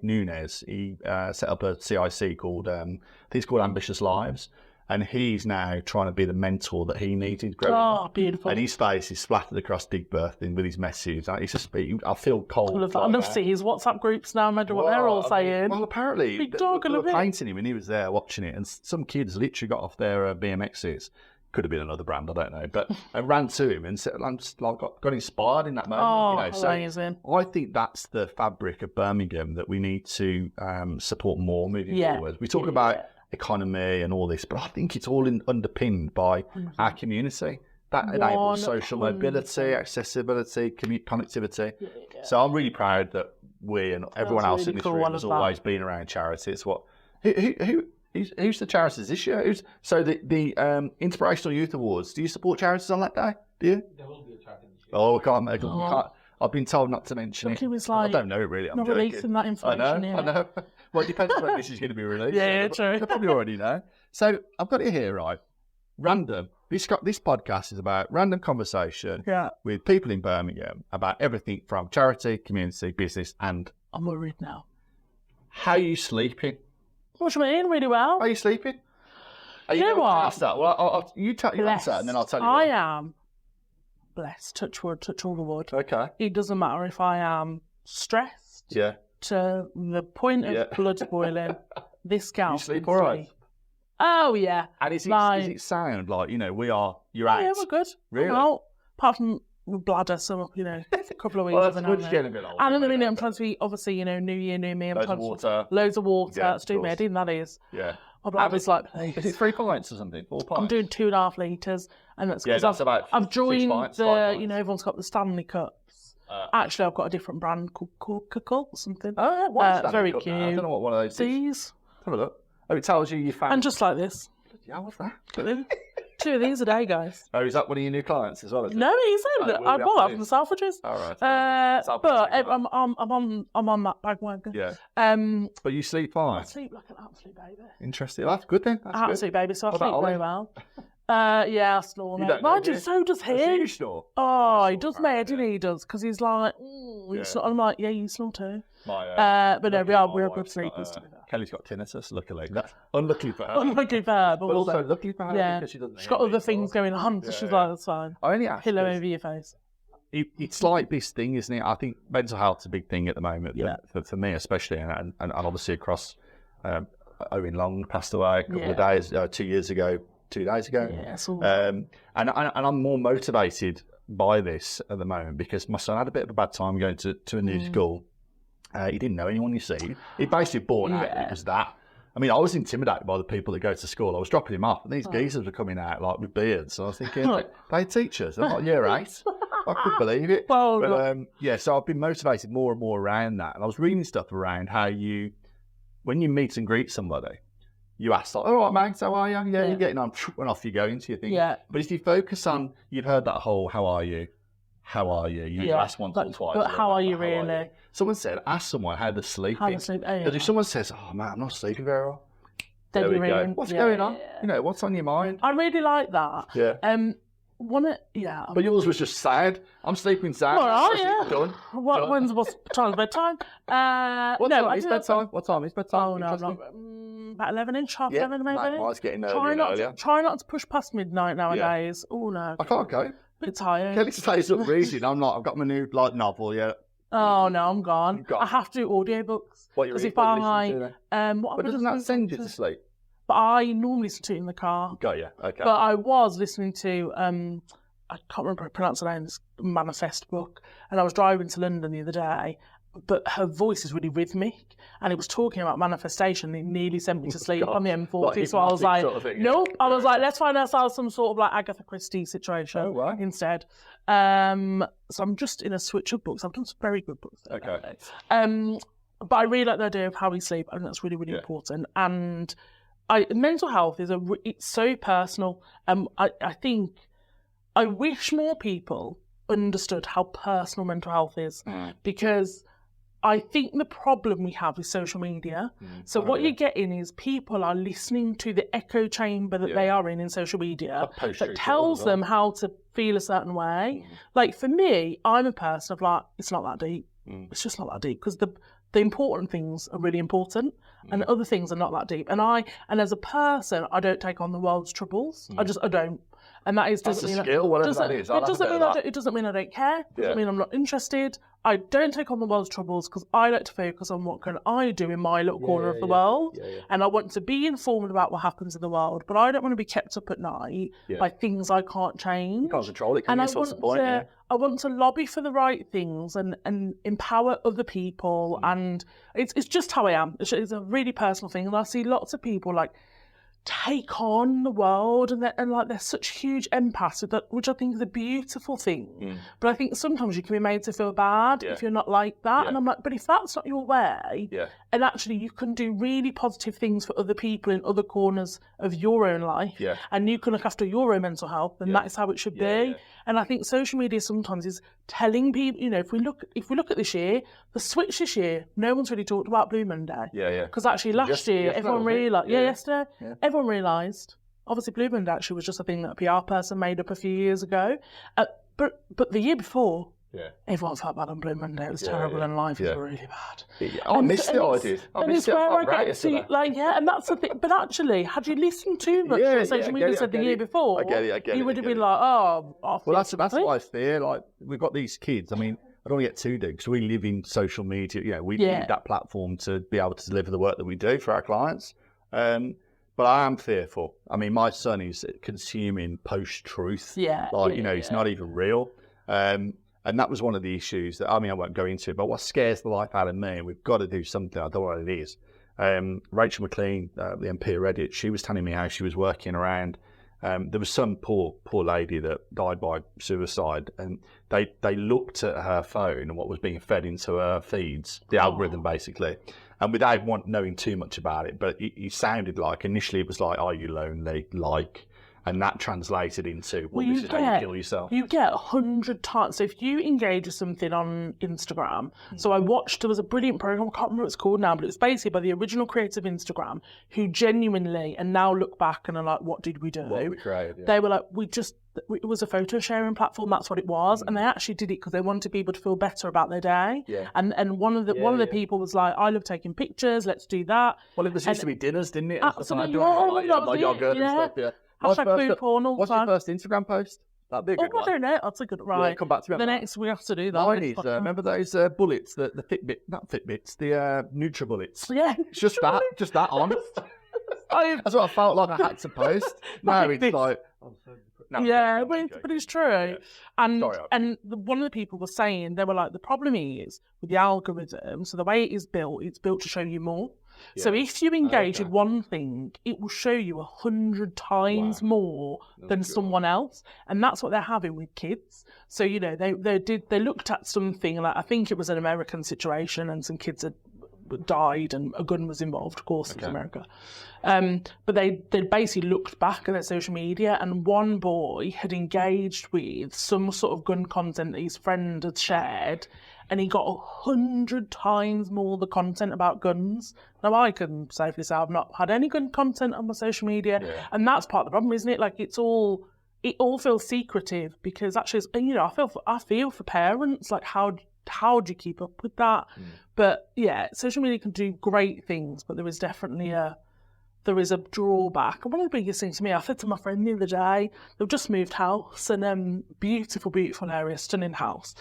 Nunes, he set up a CIC called, I think it's called Ambitious Lives. And he's now trying to be the mentor that he needed growing up. Oh, beautiful. And his face is splattered across Digbirth with his message. It's just, I feel cold. I love to see his WhatsApp groups now, no matter what they're all saying. Well, apparently, Big dog they and a were bit. painting him and he was there watching it. And some kids literally got off their BMXs. Could have been another brand, I don't know. But and ran to him and said, I'm just like, got inspired in that moment. Oh, you know? amazing. So I think that's the fabric of Birmingham that we need to support more moving forward. We talk about economy and all this, but I think it's all underpinned by our community. That enables social mobility, accessibility, connectivity. So I'm really proud that we and everyone else in this room has always been around charity. It's what who's the charities this year? So the Inspirational Youth Awards. Do you support charities on that day? Do you? There will be a charity this year. Oh, we can't. I've been told not to mention it. Was like, I don't know really. I'm not joking. releasing that information. I know. Well, it depends when this is going to be released. Yeah, true. They probably already know. So I've got it here, right? Random. This podcast is about random conversation with people in Birmingham about everything from charity, community, business, and... I'm worried now. How are you sleeping? What do you mean? Really well. Are you sleeping? You know what? Ask that. Well, you answer and then I'll tell you. I am blessed. Touch wood, touch all the wood. Okay. It doesn't matter if I am stressed to the point of blood boiling. This gal. You sleep all right? Oh, yeah. And is it sound like, you know, you're out? Yeah, we're good. Really? Well, apart from my bladder, so, you know, a couple of weeks. Well, that's good to get a bit older. And in a minute, I'm trying to be, obviously, you know, new year, new me. I'm loads trying of water. Loads of water. Yeah, It's doing me in, that is. Yeah. My bladder's like, is it 3 pints or something? 4 pints? I'm doing 2.5 litres. And that's because I've joined pints, you know, everyone's got the Stanley Cups. Actually, I've got a different brand called Coca-Cola or something. Oh, yeah. What's very cute. cute. I don't know what one of those is. These. Have a look. Oh, it tells you found... And just like this. Yeah, what's that? 2 of these a day, guys. Oh, is that one of your new clients as well? Is it? No, it isn't. I bought them from the Selfridges. All right. But I'm on that bagwagon. Yeah. But you sleep fine. I sleep like an absolute baby. Interesting. That's good then. That's absolute baby. So I What sleep about very well. Yeah, I snore. You Mate. don't know, Mind do you, you? so does Do he. you snore? Oh, he does, mate. He does, because he's like, you snore. I'm like, yeah, you snore too. But no, we're good sleepers. Kelly's got tinnitus, luckily. That's unlucky for her. Unlucky for her, but also lucky for her because she doesn't. She's got other things going on, so she's like, that's fine. I only ask pillow over your face. It's like this thing, isn't it? I think mental health's a big thing at the moment. For me, especially, and obviously across. Owen Long passed away a couple of days, 2 years ago. 2 days ago. Yeah, so And I'm more motivated by this at the moment because my son had a bit of a bad time going to a new school. He didn't know anyone, you see. He basically bought out because that. I mean, I was intimidated by the people that go to school. I was dropping him off, and these geezers were coming out like with beards. So I was thinking, they teachers. I'm like, year 8. I couldn't believe it. Well, but so I've been motivated more and more around that. And I was reading stuff around how when you meet and greet somebody, you ask like, "All right, mate, how are you? Yeah, you're getting on," and off you go into your thing. Yeah. But if you focus on, you've heard that whole, "How are you? How are you?" You ask once or twice. But how are you really? Someone said, ask someone how they're sleeping. How they sleep. Because if someone says, "Oh, man, I'm not sleeping very well," then there we you're go. in. What's going on? You know, what's on your mind? I really like that. Yeah. But yours was just sad. I'm sleeping sad. All right, yeah. Done. When's child's bedtime? What time is bedtime? What time is bedtime? Oh, no, about 11-ish, half 11 maybe. Mine's getting earlier. Try not to push past midnight nowadays. Yeah. Oh, no. I can't go. Bit tired. Kelly stays up reading. I'm not. I've got my new novel yet. Oh, no, I'm gone. I have to do audiobooks. What you read? But doesn't that send you to sleep? But I normally listen to it in the car. Got you. Okay. But I was listening to, I can't remember how to pronounce the name, this Manifest book. And I was driving to London the other day, but her voice is really rhythmic. And it was talking about manifestation. It nearly sent me to sleep on the M40. So I was like, sort of thing, nope. I was like, let's find ourselves some sort of like Agatha Christie situation instead. So I'm just in a switch of books. I've done some very good books. Okay. But I really like the idea of how we sleep. I think that's really, really important. And mental health is it's so personal. I think I wish more people understood how personal mental health is because I think the problem we have is social media. So what you're getting is people are listening to the echo chamber that they are in social media that tells them how to feel a certain way. Like for me, I'm a person of like, it's not that deep. It's just not that deep because the important things are really important and other things are not that deep. And as a person, I don't take on the world's troubles. I don't. And that is that's a skill, whatever that is. It doesn't mean I don't care. It doesn't mean I'm not interested. I don't take on the world's troubles because I like to focus on what can I do in my little corner of the world. And I want to be informed about what happens in the world, but I don't want to be kept up at night by things I can't change. You can't control it. I want to lobby for the right things and empower other people. And it's just how I am. It's a really personal thing. And I see lots of people like take on the world and they're such huge empaths, which I think is a beautiful thing. But I think sometimes you can be made to feel bad if you're not like that. And I'm like, but if that's not your way, and actually you can do really positive things for other people in other corners of your own life, and you can look after your own mental health, and that is how it should be. And I think social media sometimes is telling people, you know, if we look at this year, the switch this year, no one's really talked about Blue Monday. Because actually last year, everyone realised, yesterday, everyone realised, obviously Blue Monday actually was just a thing that a PR person made up a few years ago. But the year before, everyone felt bad on Blue Monday. It was terrible and life was really bad. I missed it, I did. I missed it. And that's the thing. But actually, had you listened too much to what social media said the year before, you would have been like, oh, well, that's what I fear. Like, we've got these kids. I mean, I don't want to get too deep because we live in social media. You know, we need that platform to be able to deliver the work that we do for our clients. But I am fearful. I mean, my son is consuming post-truth. It's not even real. And that was one of the issues that, I mean, I won't go into it, but what scares the life out of me, we've got to do something. I don't know what it is. Rachel McLean, the MP of Reddit, she was telling me how she was working around. There was some poor lady that died by suicide, and they looked at her phone and what was being fed into her feeds, the algorithm basically. And without knowing too much about it, but it sounded like, initially it was like, are you lonely? And that translated into, this is how you kill yourself. You get 100 times. So if you engage with something on Instagram, so there was a brilliant program, I can't remember what it's called now, but it was basically by the original creator of Instagram, who genuinely, and now look back and are like, what did we do? What we created, They were like, it was a photo sharing platform, that's what it was. And they actually did it because they wanted people to feel better about their day. And one of the people was like, I love taking pictures, let's do that. Well, it used to be dinners, didn't it? Absolutely. Like yogurt and stuff, What's your first Instagram post? That'd be a good one. I don't know. That's a good right. Yeah, come back to me. The next we have to do that. Mine is, remember those bullets, the Fitbit, not Fitbits, the NutriBullets. Yeah. It's just that on. That's what I felt like I had to post. No, it's like... No, yeah, but it's true. Yeah. And Sorry, one of the people was saying, they were like, the problem is with the algorithm, so the way it is built, it's built to show you more. So if you engage with one thing, it will show you 100 times more than someone else. And that's what they're having with kids. So, you know, they looked at something, like I think it was an American situation, and some kids had died and a gun was involved, of course, it's America. But they basically looked back at their social media, and one boy had engaged with some sort of gun content that his friend had shared, and he got 100 times more the content about guns. Now, I can safely say I've not had any gun content on my social media, and that's part of the problem, isn't it? Like, it all feels secretive, because actually, you know, I feel for parents, like, how do you keep up with that? But yeah, social media can do great things, but there is definitely a drawback. And one of the biggest things to me, I said to my friend the other day, they've just moved house, and beautiful area, stunning house.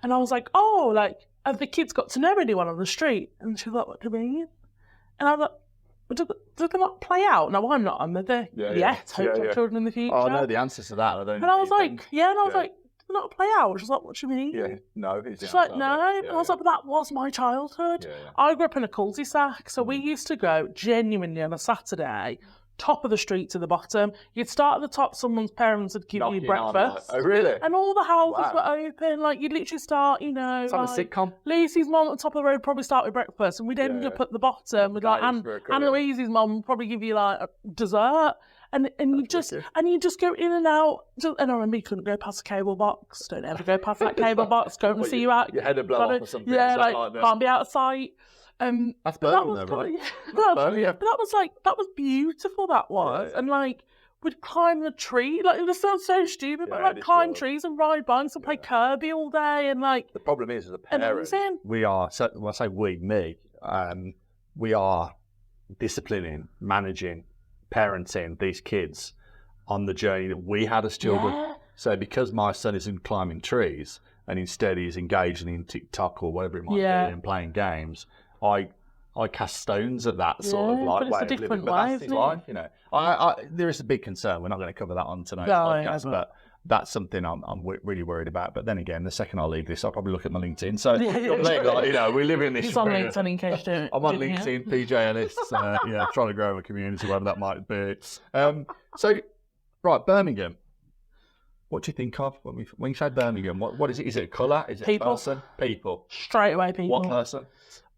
And I was like, oh, like, have the kids got to know anyone on the street? And she was like, what do you mean? And I was like, well, do they not play out? Now, I'm not a mother yet, hope to have children in the future. Oh, I know the answers to that. And I was like, like, not play out. She's like, what do you mean? Yeah, no. She's like, no. And I was like, but that was my childhood. I grew up in a cul-de-sac, so we used to go genuinely on a Saturday, top of the street to the bottom. You'd start at the top, someone's parents would give you breakfast. Oh, really? And all the houses were open. Like, you'd literally start, you know. It's like a sitcom. Lucy's mum at the top of the road probably start with breakfast, and we'd end up at the bottom with, like, Anna Louise's mum would probably give you, like, a dessert. And you just go in and out. And I remember you couldn't go past the cable box. Don't ever go past that cable box. Go and see you out. Your head would blow off or something. Yeah, like can't be out of sight. That's Birmingham, though, right? But that was beautiful. That was, and like we'd climb the tree. Like, it sounds so stupid, but like climb trees and ride bikes and play Kirby all day. And like the problem is, as a parent, we are. So when I say me, we are disciplining, managing, parenting these kids on the journey that we had as children. Yeah. So because my son isn't climbing trees and instead he's engaging in TikTok or whatever it might be and playing games, I cast stones at that sort of like way of living. But that's his life, you know. There is a big concern. We're not going to cover that on tonight's podcast, but that's something I'm really worried about. But then again, the second I leave this, I'll probably look at my LinkedIn. So, you know, we live in this. He's on LinkedIn in case you don't. I'm on LinkedIn, PJ Ellis. Trying to grow a community, whatever that might be. Right, Birmingham. What do you think of when you say Birmingham? What is it? Is it colour? Is it people? Person? People. Straight away, people. What person?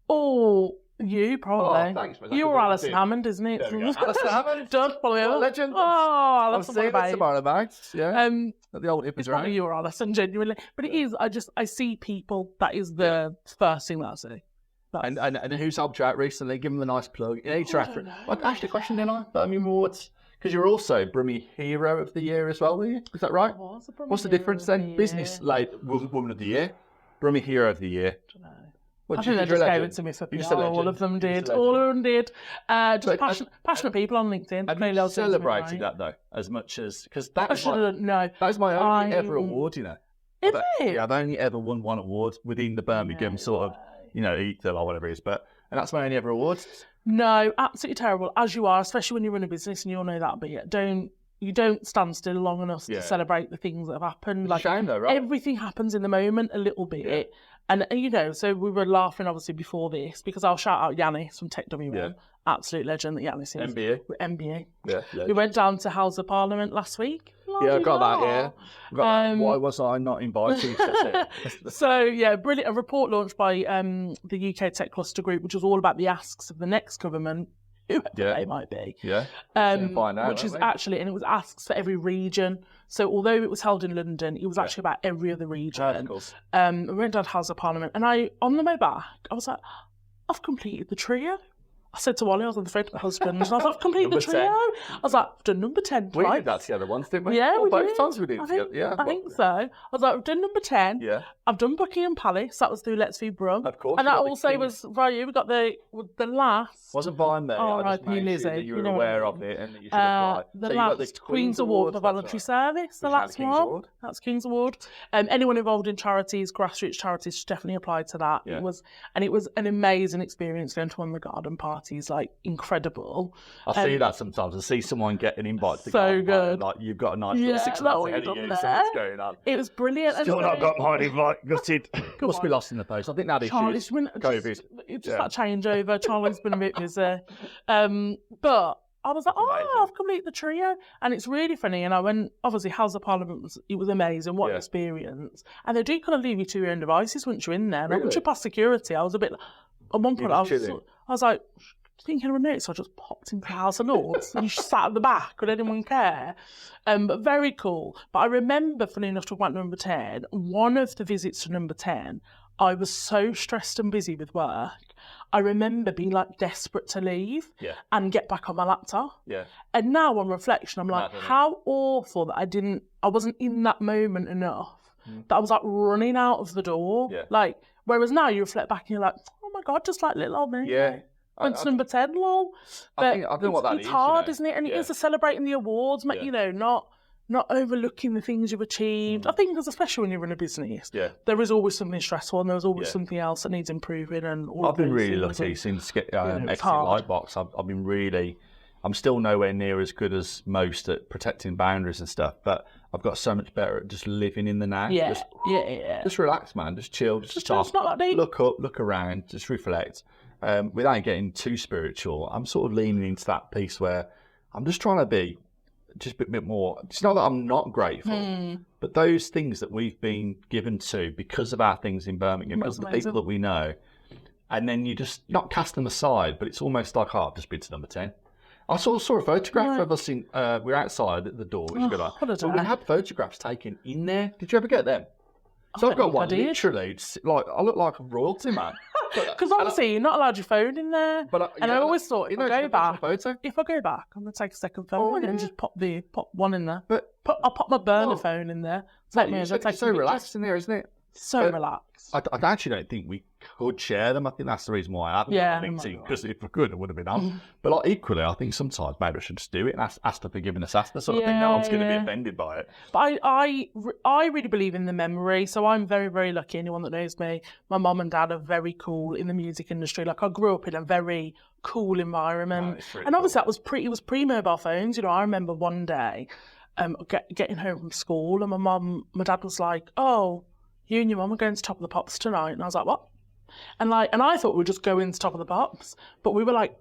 Oh, you probably. Oh, thanks, you were Alison Hammond, isn't it? Alison Hammond? Done, probably. Legend. Oh, I'm seeing that tomorrow, mate. Yeah. At the old It's probably you or Alison, genuinely. But it is, I see people. That is the first thing that I see. And who's helped you out recently? Give them a nice plug. You need to ask the question, didn't I? Birmingham Awards. Because you're also Brummie Hero of the Year as well, were you? Is that right? What's the difference then? Business Woman of the Year, Brummie Hero of the Year. I think they just gave it to me for PR. All of them did. All of them did. Just passionate people on LinkedIn. Have you celebrated that, though, as much as... Because that was my only ever award, you know. Is it? Yeah, I've only ever won one award within the Birmingham sort of, you know, Ether or whatever it is. And that's my only ever award. No, absolutely terrible, as you are, especially when you run a business, and you all know that, but you don't stand still long enough to celebrate the things that have happened. It's a shame though, right? Everything happens in the moment a little bit. Yeah. And, you know, so we were laughing, obviously, before this, because I'll shout out Yanis from Tech WM. Absolute legend that Yanis is. MBA. Yeah. We went down to House of Parliament last week. I got that, Why was I not invited? So, brilliant. A report launched by the UK Tech Cluster Group, which was all about the asks of the next government, whoever they might be. Yeah. Find out, which is actually, and it was asks for every region. So although it was held in London, it was actually about every other region. We went down to House of Parliament, and on the way back, I was like, I've completed the trio. I said to Wally, I was on the phone to my husband, and I was like, I've completed the trio. 10. I was like, I've done number 10 twice. We did that together once, didn't we? Yeah, we both did. times we did together. Yeah, I think so. I was like, I've done number 10. Yeah. I've done Buckingham Palace. That was through Let's Feed Brum. Of course. And that also was via you. We got the last. Wasn't Vine there. Oh, right, Lizzie. That you were aware of it and that you should apply. The last Queen's Award for Voluntary Service. The last one. That's King's Award. Anyone involved in charities, grassroots charities, should definitely apply to that. Yeah. It was an amazing experience going to one of the garden parties. party is like incredible. I see that sometimes. I see someone get an invite to So go good. Like you've got a nice little 6 months ahead of you. So what's going on? It was brilliant. Still not got mine invite. Gutted. Come Must on. be lost in the post. I think that Charlie's is been COVID. it's just that changeover. Charlie's been a bit busy. But I was like, Amazing. I've completed the trio. And it's really funny. And I went, obviously, House of Parliament was amazing. What an Yeah. experience. And they do kind of leave you to your own devices once you're in there. And Really? once you're past security, I was a bit, at one point, I chilling. was like, thinking of a note, so I just popped into the House of Lords and just sat at the back. Would anyone care? But very cool. But I remember, funny enough, to about number 10, one of the visits to number 10, I was so stressed and busy with work. I remember being like desperate to leave and get back on my laptop. Yeah. And now on reflection, I'm like, Mad, isn't it? how awful that I wasn't in that moment enough that I was like running out of the door. Yeah. Like, whereas now you reflect back and you're like, oh my God, just like little old me. Yeah. Went to number 10, lol. I don't know what that it's is, hard, you know. isn't it? And it Yeah. is a celebrating the awards, Yeah. you know, not overlooking the things you've achieved. I think because especially when you're in a business, there is always something stressful and there's always something else that needs improving. And all I've been those really things. lucky since it's exiting hard. Lightbox. I've been really. I'm still nowhere near as good as most at protecting boundaries and stuff, but I've got so much better at just living in the now. Yeah, Just, yeah. just relax, man. Just chill. Just chill, stop. it's not that deep. Look up, look around, just reflect. Without getting too spiritual, I'm sort of leaning into that piece where I'm just trying to be just a bit more. It's not that I'm not grateful, but those things that we've been given to because of our things in Birmingham, because of the people that we know, and then you just not cast them aside, but it's almost like, I've just been to number 10. I saw a photograph of us in, we're outside at the door, which is good. So we had photographs taken in there. Did you ever get them? So I've got one, literally, it's like, I look like a royalty, man. Because obviously you're not allowed your phone in there. I always thought, if I go back, I'm going to take a second phone and just pop one in there. But I'll pop my burner phone in there. It's so relaxed in there, isn't it? So relaxed. I actually don't think we could share them. I think that's the reason why I haven't on LinkedIn, because if I could, I would have been on. But like, equally, I think sometimes maybe I should just do it and ask for forgiveness after. So I think no one's going to be offended by it. But I really believe in the memory. So I'm very, very lucky. Anyone that knows me, my mum and dad are very cool in the music industry. Like, I grew up in a very cool environment. And obviously that was it was pre-mobile phones. You know, I remember one day getting home from school and my dad was like, oh, you and your mum are going to Top of the Pops tonight. And I was like, what? And I thought we were just going to Top of the Pops, but we were like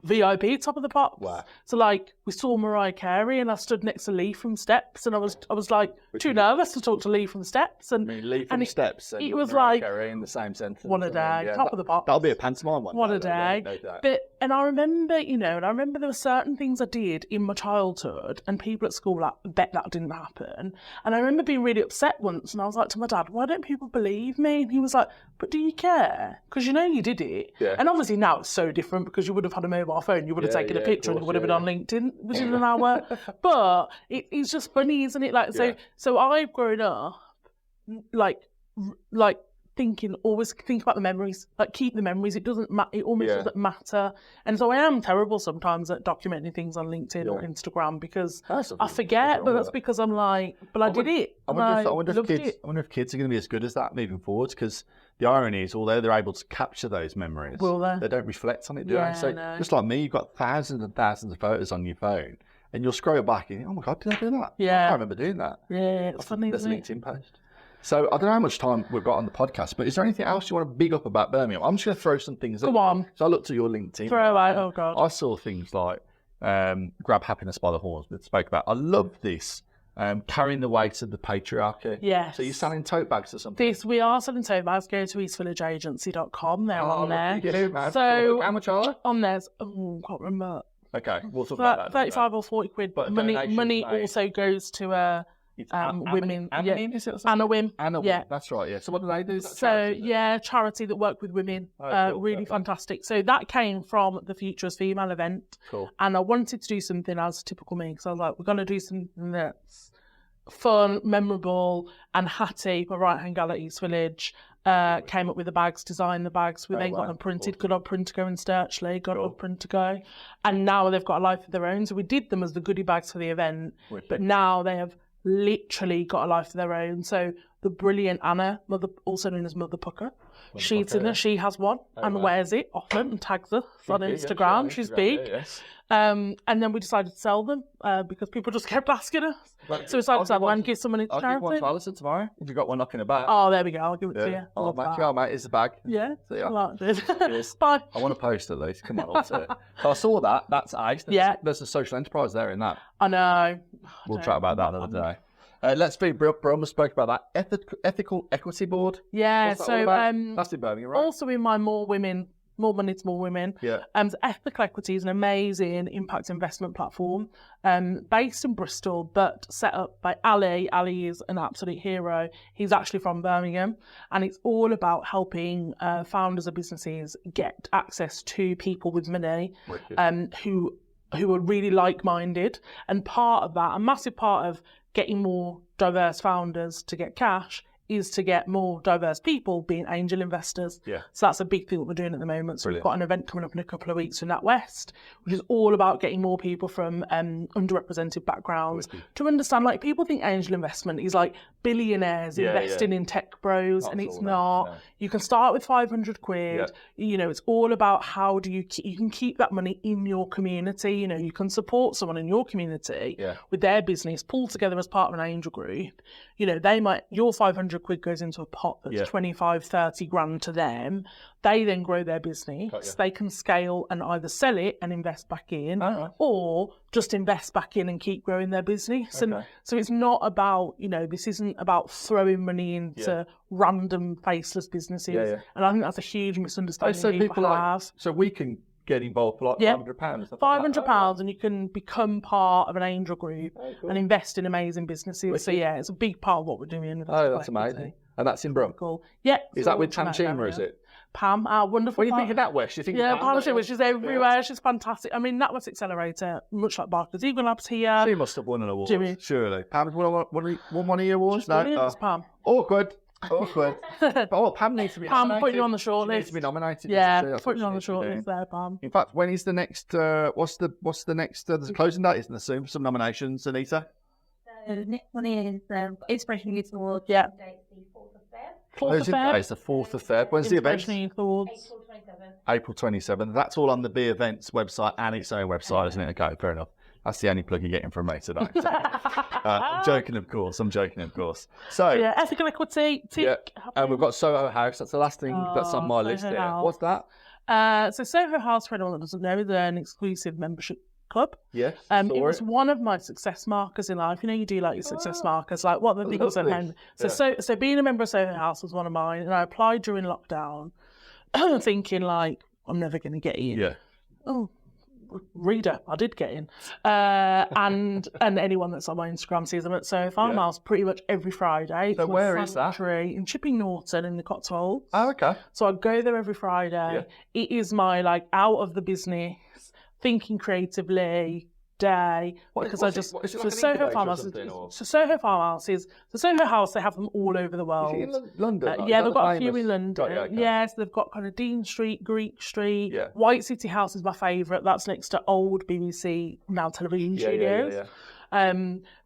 VIP Top of the Pops. Wow. So like we saw Mariah Carey and I stood next to Lee from Steps and I was like too nervous to talk to Lee from Steps. And Lee from Steps and it was Mariah like Carey in the same sentence. One a day, Top of the Pops. That'll be a pantomime one. One a day. No doubt. But I remember, there were certain things I did in my childhood and people at school like, bet that didn't happen. And I remember being really upset once and I was like to my dad, why don't people believe me? And he was like, but do you care? Because you did it. Yeah. And obviously now it's so different because you would have had a mobile phone, you would have taken a picture and it would have been on LinkedIn within an hour. But it's just funny, isn't it? Like, so I've grown up like always think about the memories, like keep the memories. It doesn't matter. It almost doesn't matter. And so I am terrible sometimes at documenting things on LinkedIn or Instagram because I forget. But that's because I'm like, but I did it. I wonder if kids are going to be as good as that moving forward, because the irony is, although they're able to capture those memories, they don't reflect on it, do they? So just like me, you've got thousands and thousands of photos on your phone, and you'll scroll back and think, oh my God, did I do that? Yeah. I remember doing that. Yeah, it's funny, That's a isn't LinkedIn post. So I don't know how much time we've got on the podcast, but is there anything else you want to big up about Birmingham? I'm just going to throw some things Go on. So I looked at your LinkedIn. Throw out, oh God. I saw things like grab happiness by the horns that spoke about. I love this. Carrying the weight of the patriarchy. Yes. So you're selling tote bags or something? We are selling tote bags. Go to eastvillageagency.com. They're on there. Yeah, man. So how much are they? on there's can't remember. Okay, we'll talk about that. 35 or 40 quid. But money also goes to women. Anna Wim, is it? Or something? Anna Wim. Anna Wim, yeah. That's right, yeah. So what do they do? Charity that work with women. Cool. Really fantastic. So that came from the Future as Female event. Cool. And I wanted to do something as typical me, because I was like, we're going to do something that's fun, memorable, and Hattie, my right-hand gal at East Village, came up with the bags, designed the bags. We then got them printed. Good old print to go in Sturchley, got old print to go. And now they've got a life of their own. So we did them as the goodie bags for the event, but now they have literally got a life of their own. So the brilliant Anna, also known as Mother Pucker. She has one and wears it often and tags us on Instagram. She's big. And then we decided to sell them because people just kept asking us. So we decided to sell one and give someone a charity. I'll give one to Alison tomorrow. If you've got one knocking about. Oh, there we go. I'll give it to you. Oh, mate, here's the bag. Yeah. See ya. I liked it. Bye. I want to post at least. Come on, I'll say it. So I saw that. That's ace. There's a social enterprise there in that. I know. We'll chat about that another day. Let's be Brum spoke about that ethical equity board. Yeah, What's that all about? That's in Birmingham, right? Also in my More Money to More Women. Yeah. Ethical Equity is an amazing impact investment platform based in Bristol, but set up by Ali. Ali is an absolute hero. He's actually from Birmingham, and it's all about helping founders of businesses get access to people with money who are really like-minded. And part of that, a massive part of getting more diverse founders to get cash is to get more diverse people being angel investors. Yeah. So that's a big thing that we're doing at the moment. So we've got an event coming up in a couple of weeks in NatWest, which is all about getting more people from underrepresented backgrounds to understand, like, people think angel investment is like billionaires investing in tech bros, and it's not. No. You can start with 500 quid. Yeah. You know, it's all about how do you can keep that money in your community. You know, you can support someone in your community with their business, pull together as part of an angel group. You know, your 500 quid goes into a pot that's 25, 30 grand to them. They then grow their business. They can scale and either sell it and invest back in, or just invest back in and keep growing their business. And so it's not about, this isn't about throwing money into random faceless businesses. And I think that's a huge misunderstanding people have. So we can get involved for like £500. £500 and you can become part of an angel group and invest in amazing businesses. So it's a big part of what we're doing. That's amazing. And that's in Brum? Cool. Yeah. Is that with Pam Chima, is it? Pam, our wonderful. What do you think of that, West? Pam Chima, she's everywhere. She's fantastic. I mean, NatWest Accelerator, much like Barclays Eagle Labs here. She must have won an award, surely. Pam's won one of your awards? No, it's Pam. Awkward. But Pam needs to be nominated. Pam, put you on the shortlist. She needs to be nominated. Yeah, put you on the shortlist there, Pam. In fact, when is the next, what's the next, there's a closing date, isn't there, soon, for some nominations, Anita? The next one is Inspiration Youth Award. Yeah. Closing date It's is the 4th of Feb. the 4th of Feb. When's the event? April 27th. April 27th. That's all on the B Events website and its own website, isn't it? Okay, fair enough. That's the only plug you're getting from me today. I'm joking, of course. So, ethical equity, tick. Yeah. And we've got Soho House. That's the last thing that's on my list here. What's that? So Soho House, for anyone that doesn't know, is an exclusive membership club. Yes. It was one of my success markers in life. You do like your success markers, like what the things at home. So being a member of Soho House was one of mine, and I applied during lockdown, thinking like I'm never going to get in. Yeah. Oh, reader, I did get in. And anyone that's on my Instagram sees them at Soho Farmhouse pretty much every Friday. So where is that? In Chipping Norton in the Cotswolds. Oh, okay. So I go there every Friday. Yeah. It is my out of the business, thinking creatively day, because Soho Farmhouse. So Soho Farmhouse is Soho House. They have them all over the world. Is it in London? Yeah, they've got a few in London. Okay. Yes, they've got kind of Dean Street, Greek Street. Yeah. White City House is my favourite. That's next to old BBC now television studios. Yeah.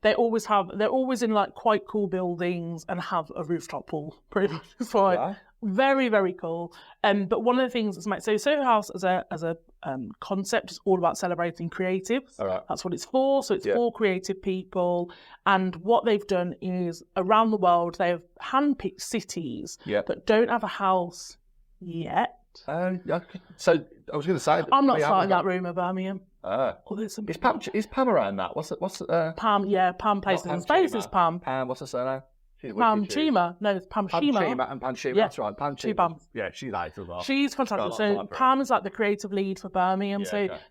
They're always in quite cool buildings and have a rooftop pool. Pretty much. It's fine. Very, very cool. But one of the things that's Soho House as a concept is all about celebrating creatives. All right. That's what it's for. So it's for creative people. And what they've done is around the world they've handpicked cities that don't have a house yet. So I was going to say, I'm not starting that rumour, Birmingham. Is Pam around that? What's Pam? Yeah, Pam Places and Spaces. Pam. What's her surname? Pam Chima. No, it's Pam Chima. And Pam Chima, that's right. Pam Chima. Yeah, she's nice as well. She's fantastic. So Pam is the creative lead for Birmingham.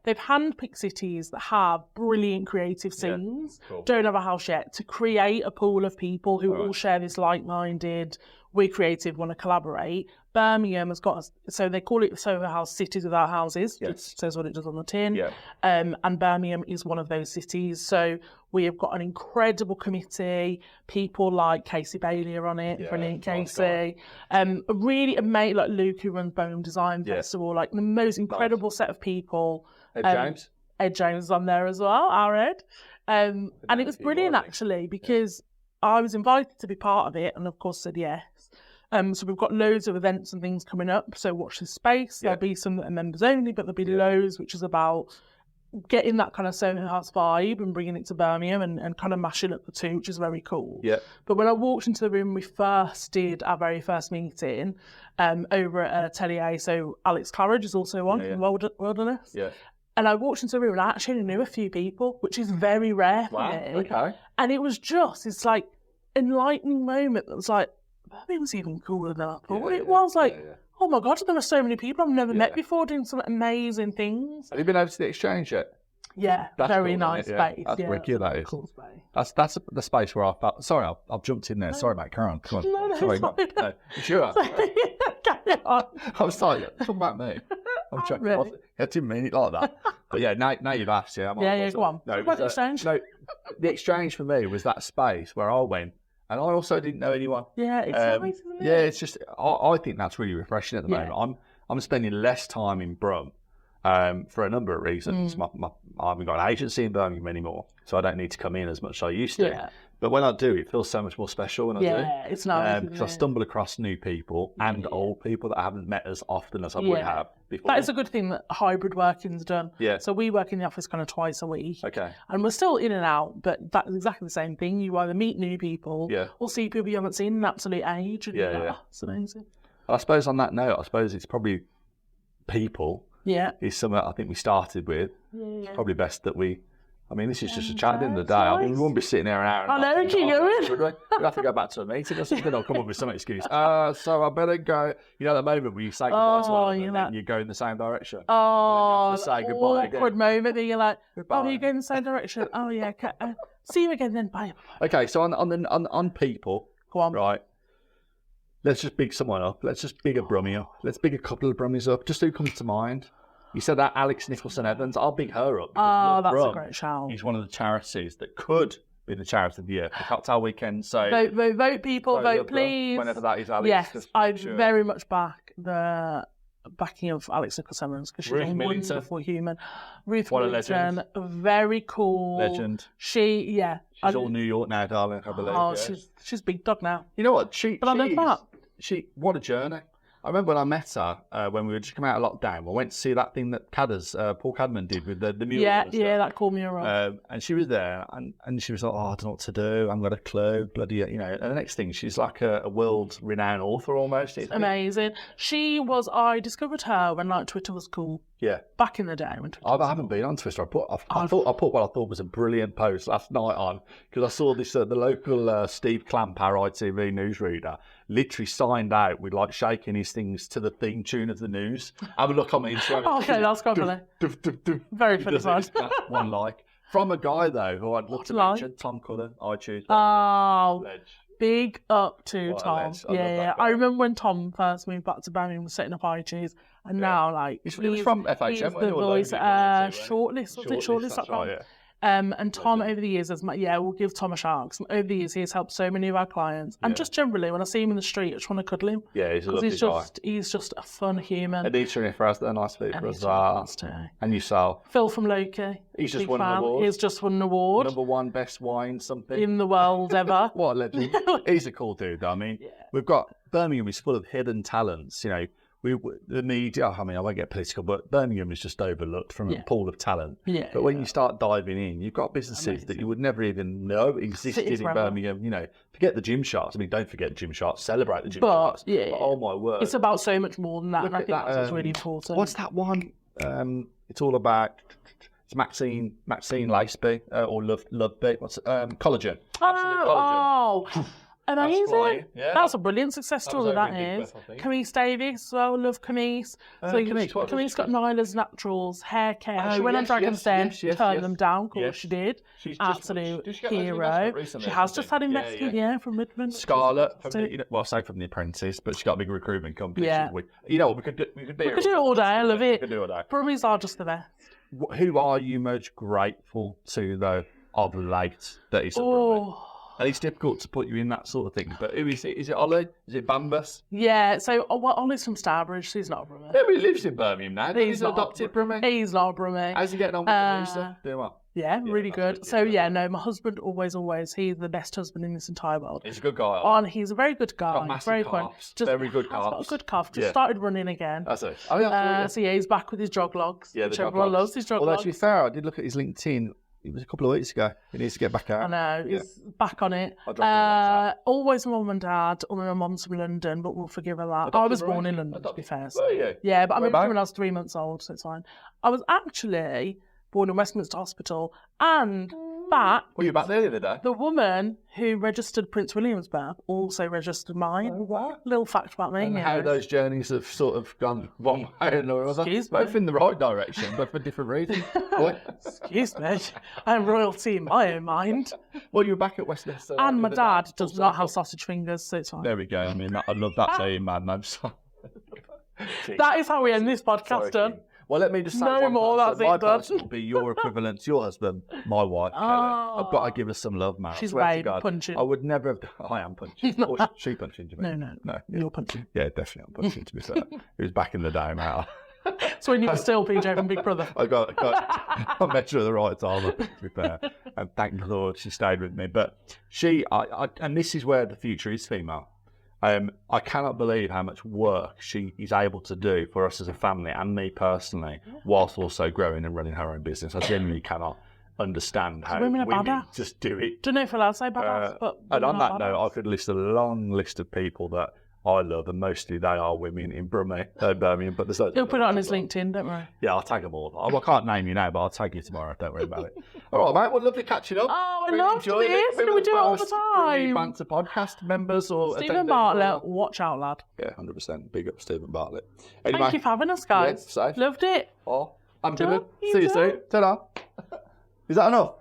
They've handpicked cities that have brilliant creative scenes, don't have a house yet, to create a pool of people who all share this like-minded, we're creative, want to collaborate. Birmingham has got, so they call it Soho House Cities Without Houses. It says what it does on the tin. Yeah. And Birmingham is one of those cities. So we have got an incredible committee. People like Casey Bailey are on it, brilliant Casey. A really amazing, like Luke, who runs Birmingham Design Festival, the most incredible set of people. James. Ed James is on there as well, our Ed. And it was brilliant actually, because I was invited to be part of it, and of course said yes. So we've got loads of events and things coming up. So watch this space. Yeah. There'll be some that are members only, but there'll be loads, which is about getting that kind of Soho House vibe and bringing it to Birmingham and kind of mashing up the two, which is very cool. Yeah. But when I walked into the room, we first did our very first meeting over at Atelier. So Alex Claridge is also on from Wilderness. Yeah. And I walked into the room and I actually knew a few people, which is very rare for me. Okay. And it was just this like enlightening moment that was like, Birmingham's even cooler than I thought. It was like, oh my God, there were so many people I've never met before doing some amazing things. Have you been over to the Exchange yet? Yeah, That's very cool, nice isn't it? space. That's wicked, that is. Cool space. That's the space where I felt. Sorry, I've jumped in there. Sorry, mate. Carry on. Come on. No, Sorry, it's fine. no. You sure? Carry on. I was like, talk about me. I'm trying. Really? I didn't mean it like that. But yeah, now you've asked. Yeah, Go on. No, Talk about the Exchange. No, the Exchange for me was that space where I went, and I also didn't know anyone. Yeah, it's nice, isn't it? Yeah, it's just I think that's really refreshing at the moment. I'm spending less time in Brum for a number of reasons. I haven't got an agency in Birmingham anymore, so I don't need to come in as much as I used to. Yeah. But when I do, it feels so much more special when I do. Yeah, it's nice. Because I stumble across new people and old people that I haven't met as often as I would have before. That is a good thing that hybrid working's done. Yeah. So we work in the office kind of twice a week. Okay. And we're still in and out, but that's exactly the same thing. You either meet new people or see people you haven't seen in absolute age. And it's amazing. I suppose on that note, it's probably people. Yeah. Is something I think we started with. It's probably best that this is just a chat at the end of the day. We won't be sitting there an hour and I know, keep going. We'd have to go back to a meeting or something or come up with some excuse. So I better go. You know, the moment where you say goodbye to one another and you go in the same direction. Oh, and you have to say goodbye awkward again. moment that you're like, Goodbye. you go in the same direction. Oh, yeah. Okay. See you again then. Bye. Okay, so on people, Go on. right, let's just big someone up. Let's just big a Brummie up. Let's big a couple of Brummies up. Just who comes to mind? You said that Alex Nicholson-Evans. I'll big her up. Oh, that's Brum a great shout. is one of the charities that could be the charity of the year for Cocktail Weekend. So Vote, people. Vote, please. Whenever that is, Alex. Yes, just I make sure. very much back the backing of Alex Nicholson-Evans because she's Ruth a Millington. wonderful human. Ruth What a Millington, legend. very cool. Legend. She's She's all New York now, darling, I believe. Oh, yeah. she's big dog now. You know what? But I love that. What a journey. I remember when I met her when we were just coming out of lockdown. I went to see that thing that Paul Cadman did with the mural. Yeah, that called me around. And she was there, and she was like, "Oh, I don't know what to do. I haven't got a clue." Bloody, And the next thing, she's like a world-renowned author almost. Amazing. I discovered her when Twitter was cool. Yeah. Back in the day when Twitter I haven't been on Twitter. I put what I thought was a brilliant post last night on because I saw this the local Steve Clamp, our ITV newsreader, literally signed out with shaking his things to the theme tune of the news. Have a look on my Instagram. Okay, that's quite funny. Very funny fun. One from a guy though who I'd love to mention, Tom Cullen, iTunes. Oh, Ledge. big up to What a Tom. ledge. I love Yeah. that guy. I remember when Tom first moved back to Birmingham, was setting up iTunes, and now He was from FHM. He's wasn't the he? Or voice. Logan, wasn't he? Shortlist, was it Shortlist.com? That's right, yeah. And Tom, over the years, we'll give Tom a shout. 'Cause over the years, he has helped so many of our clients. And just generally, when I see him in the street, I just want to cuddle him. Yeah, he's a Because lovely guy. he's just a fun human. Anita and Ifraz, they're nice people as well. And yourself. Phil from Loki. He's just big won an fan. award. He's just won an award Number one best wine something. in the world ever. What a legend. He's a cool dude, though. We've got Birmingham is full of hidden talents. The media, I won't get political, but Birmingham is just overlooked from a pool of talent. Yeah, but when you start diving in, you've got businesses that you would never even know existed in Birmingham. Forget the gym shots. Don't forget the gym shots. Celebrate the gym shots. Yeah. But, oh my word. It's about so much more than that, Look and I at think that, that's what's really important. What's that one? It's all about... It's Maxine Laceby or Loveby. What's it? Collagen. Oh, amazing. flying, yeah. That's a brilliant success That was story, that over in Big is. Beth, I think. Camise Davis as well, love Camise. Camise got Nyla's Naturals hair care. She went on Dragon's Den, turned them down, of course she did. She's Absolute did she get those hero. investment recently, She has hasn't just she? had investment, from Midland. Scarlett, from So- I say from The Apprentice, but she got a big recruitment company. Yeah. We could do it all day, I love We it. could do it all day. Brummies are just the best. Who are you most grateful to, though, of late that is a Brummie? And it's difficult to put you in that sort of thing. But who is it? Is it Ollie? Is it Bambus? Yeah, so Ollie's from Starbridge, so he's not a Brummie. Yeah, but he lives in Birmingham now. He's an not a adopted Brummie. He's not a Brummie. How's he getting on with the producer? Doing what? Yeah, really good. So no, my husband always, he's the best husband in this entire world. He's a good guy. And he's a very good guy. Got massive very fun. calves. Very good Got a calves. good calf. Just started running again. That's it. Oh, yeah, So he's back with his jog logs. Yeah, the which jog everyone logs. loves his jog Although logs. to be fair, I did look at his LinkedIn. It was a couple of weeks ago. He needs to get back out. I know, he's back on it. I'll drop him a WhatsApp. Always my mum and dad, although my mum's from London, but we'll forgive her that. I was born in London, to be fair. So. Were you? Yeah, but I moved Whereabouts? here when I was 3 months old, so it's fine. I was actually born in Westminster Hospital, and back, Were you back there the other day? the woman who registered Prince William's birth also registered mine. Oh, wow. Little fact about me. And you how know. those journeys have sort of gone one way and another. Excuse me. Both in the right direction, but for different reasons. Excuse me, I'm royalty in my own mind. Well, you were back at Westminster. And my dad does not have sausage fingers, so it's fine. There we go. I mean, I love that saying, man. I'm sorry. That is how we end this podcast, Sorry, done. King. Well, let me just say No one more, person. that's My it, done. person will be your equivalent to your husband, my wife, Kelly. I've got to give her some love, man. I She's swear to right, God. punching. I would never have... I am punching. Or she punching, do you mean? No. No, yeah. You're punching. Yeah, definitely I'm punching, to be fair. It was back in the day, mate. So when you were still PJ from Big Brother. I met her at the right time, to be fair. And thank the Lord she stayed with me. But and this is where the future is female. I cannot believe how much work she is able to do for us as a family and me personally, whilst also growing and running her own business. I genuinely cannot understand how women are women badass. just do it. Don't know if I'm allowed to say badass, but... And on women that are note, I badass. could list a long list of people that I love, and mostly they are women in Birmingham. But there's He'll put it on his LinkedIn, don't worry. Yeah, I'll tag them all. I can't name you now, but I'll tag you tomorrow. Don't worry about it. All right, mate. Well, lovely catching up. Oh, I Really love enjoyed this. Who We were do it all the first Brummie time. Banter Podcast members or Stephen attendees? Bartlett, watch out, lad. Yeah, 100%. Big up Stephen Bartlett. Anyway, Thank you for having us, guys. Yeah, safe. Loved it. Oh, I'm Ta-ra, good. See you you soon. Ta-da. Is that enough?